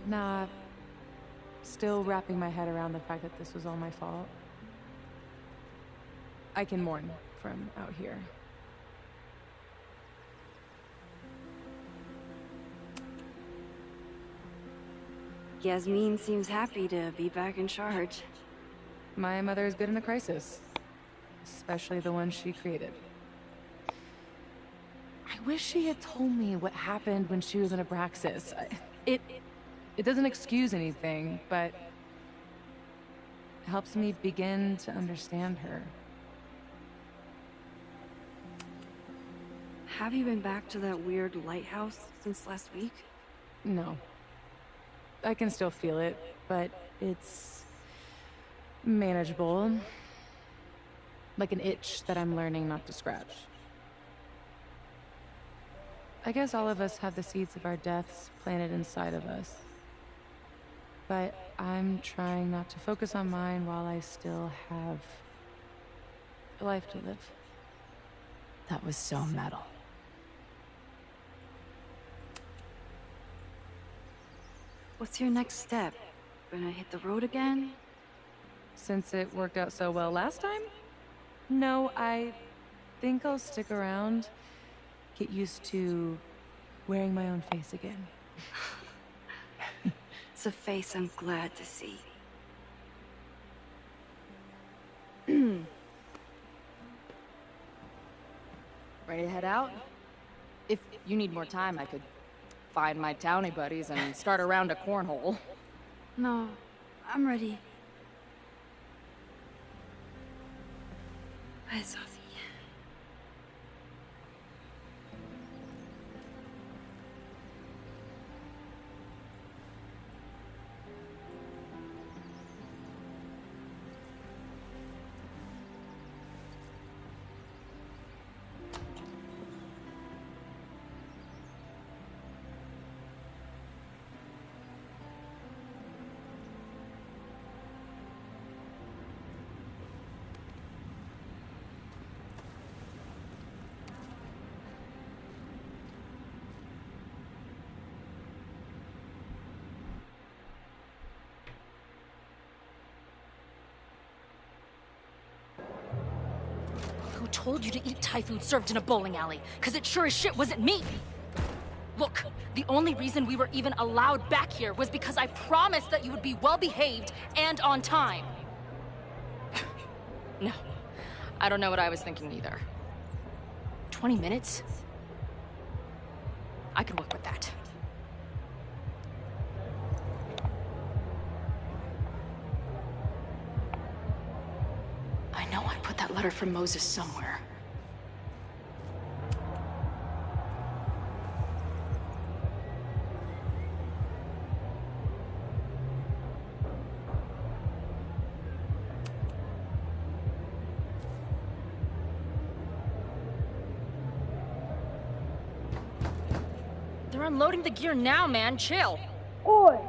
Nah, still wrapping my head around the fact that this was all my fault. I can mourn from out here. Yasmin seems happy to be back in charge. My mother is good in a crisis, especially the one she created. I wish she had told me what happened when she was in Abraxas. It doesn't excuse anything, but it helps me begin to understand her. Have you been back to that weird lighthouse since last week? No. I can still feel it, but it's manageable. Like an itch that I'm learning not to scratch. I guess all of us have the seeds of our deaths planted inside of us. But I'm trying not to focus on mine while I still have a life to live. That was so metal. What's your next step? Gonna hit the road again? Since it worked out so well last time? No, I think I'll stick around. Get used to wearing my own face again. It's a face I'm glad to see. Ready to head out? If you need more time, I could find my townie buddies and start a round of cornhole. No, I'm ready. Bye, Sophie. Who told you to eat Thai food served in a bowling alley? Because it sure as shit wasn't me! Look, the only reason we were even allowed back here was because I promised that you would be well-behaved and on time. No, I don't know what I was thinking either. 20 minutes? I could work with that. I know I put that letter from Moses somewhere. They're unloading the gear now, man. Chill. Oi,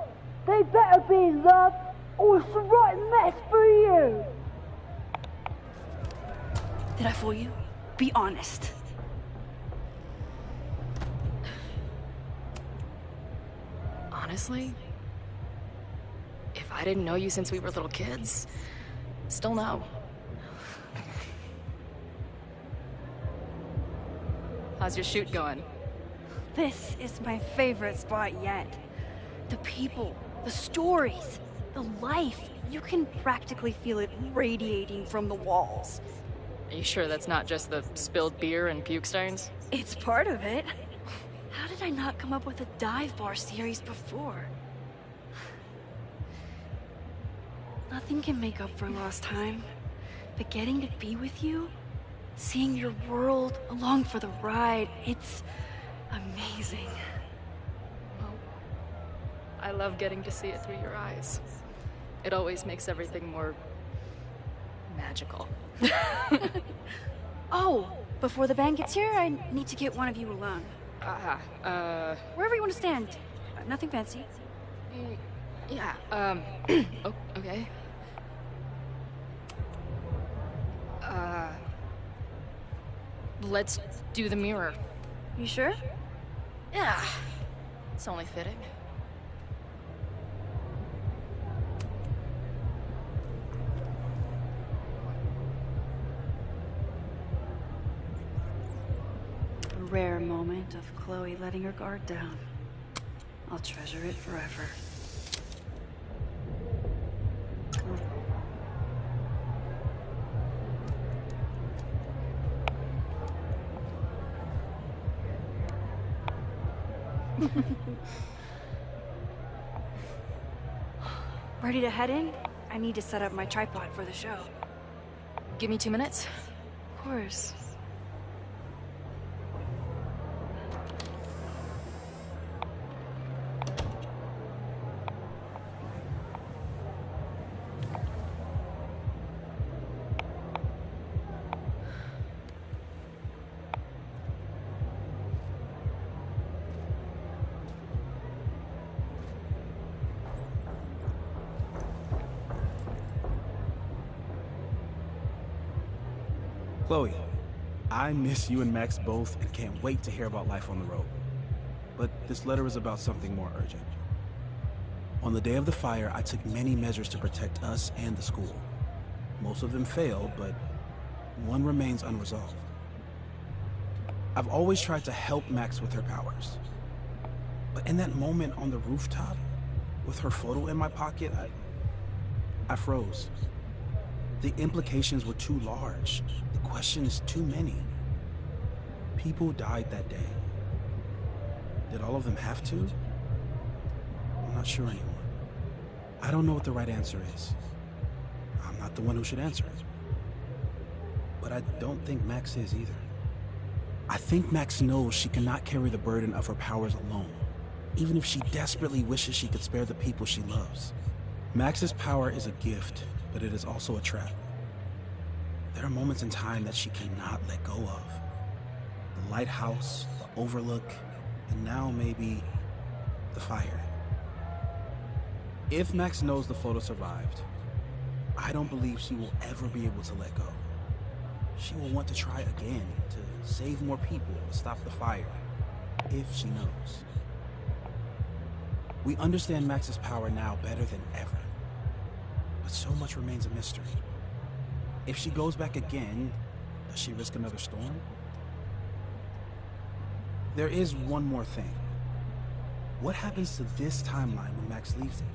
they better be in love, or it's the right mess for you. Did I fool you? Be honest. Honestly, if I didn't know you since we were little kids, still no. How's your shoot going? This is my favorite spot yet. The people, the stories, the life. You can practically feel it radiating from the walls. Are you sure that's not just the spilled beer and puke stains? It's part of it. How did I not come up with a dive bar series before? Nothing can make up for lost time, but getting to be with you, seeing your world along for the ride, it's amazing. Well, I love getting to see it through your eyes. It always makes everything more magical. Oh, before the band gets here, I need to get one of you alone. Wherever you want to stand. Nothing fancy. Yeah, oh, okay. Let's do the mirror. You sure? Yeah. It's only fitting. A rare moment of Chloe letting her guard down. I'll treasure it forever. Ready to head in? I need to set up my tripod for the show. Give me 2 minutes. Of course. Chloe, I miss you and Max both and can't wait to hear about life on the road. But this letter is about something more urgent. On the day of the fire, I took many measures to protect us and the school. Most of them failed, but one remains unresolved. I've always tried to help Max with her powers. But in that moment on the rooftop, with her photo in my pocket, I froze. The implications were too large. The questions too many. People died that day. Did all of them have to? I'm not sure anymore. I don't know what the right answer is. I'm not the one who should answer it. But I don't think Max is either. I think Max knows she cannot carry the burden of her powers alone, even if she desperately wishes she could spare the people she loves. Max's power is a gift, but it is also a trap. There are moments in time that she cannot let go of. The lighthouse, the overlook, and now maybe the fire. If Max knows the photo survived, I don't believe she will ever be able to let go. She will want to try again, to save more people, to stop the fire, if she knows. We understand Max's power now better than ever, but so much remains a mystery. If she goes back again, does she risk another storm? There is one more thing. What happens to this timeline when Max leaves it?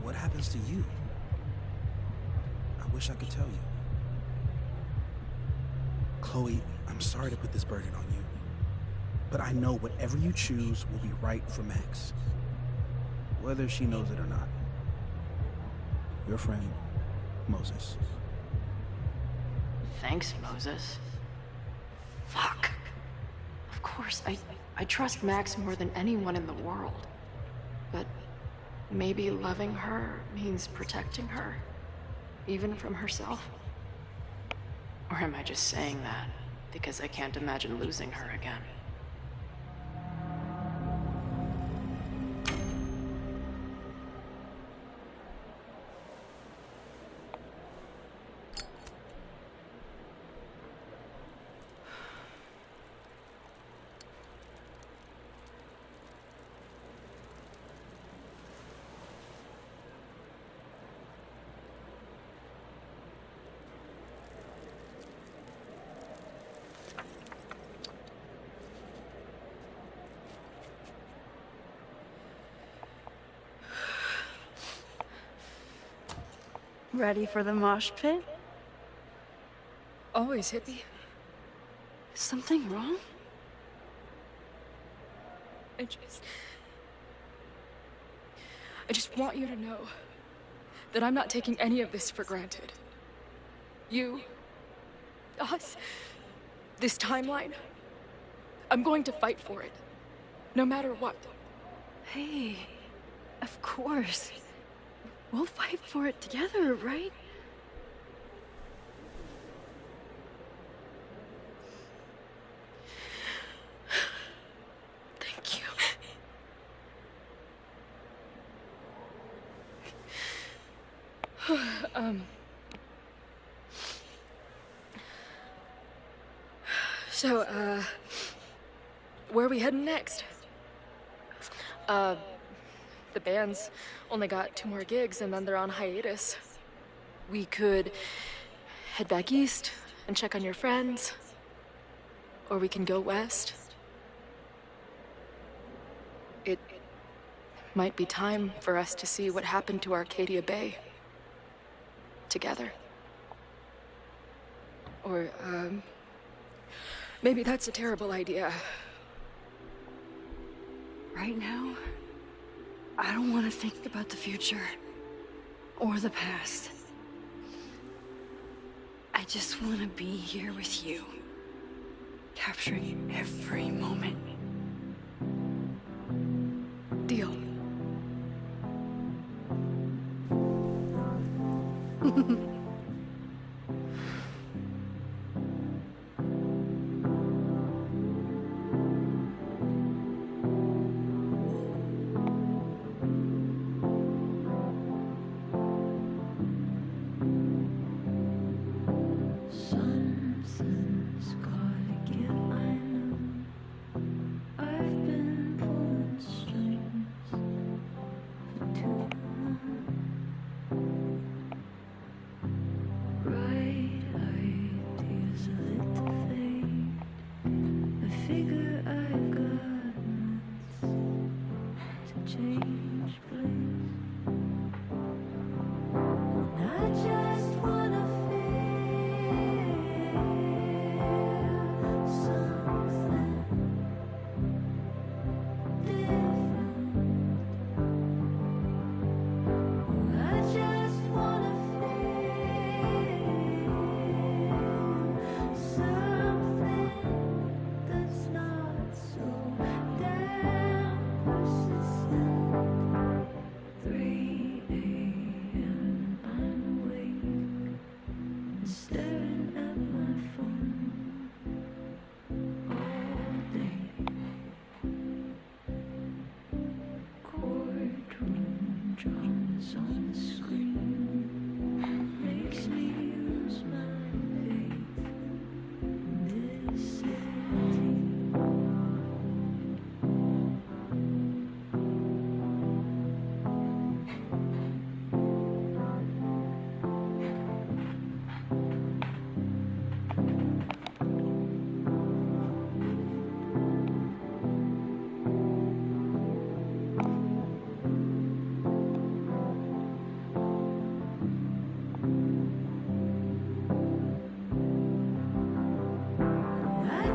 What happens to you? I wish I could tell you. Chloe, I'm sorry to put this burden on you, but I know whatever you choose will be right for Max, whether she knows it or not. Your friend, Moses. Thanks, Moses. Fuck. Of course, I trust Max more than anyone in the world. But maybe loving her means protecting her, even from herself. Or am I just saying that because I can't imagine losing her again? Ready for the mosh pit? Always, hippie. Is something wrong? I just want you to know that I'm not taking any of this for granted. You, us, this timeline. I'm going to fight for it, no matter what. Hey, of course. We'll fight for it together, right? Thank you. So, where are we heading next? The band's only got 2 more gigs and then they're on hiatus. We could head back east and check on your friends. Or we can go west. It might be time for us to see what happened to Arcadia Bay. Together. Or, maybe that's a terrible idea. Right now, I don't want to think about the future or the past. I just want to be here with you, capturing every moment. Deal. Something's gotta give, I know.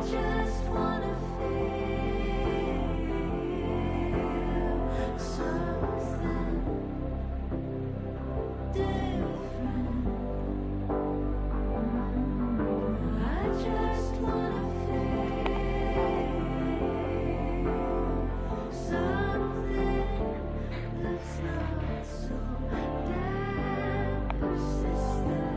just wanna feel something different. I just wanna feel something that's not so damn persistent.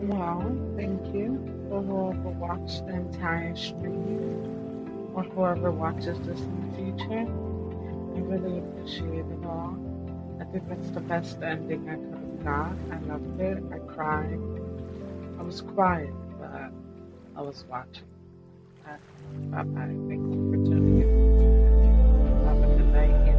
Well, thank you for whoever watched the entire stream or whoever watches this in the future. I really appreciate it all. I think that's the best ending I could have got. I loved it. I cried. I was quiet, but I was watching. Bye bye. Thank you for tuning in. Have a good night.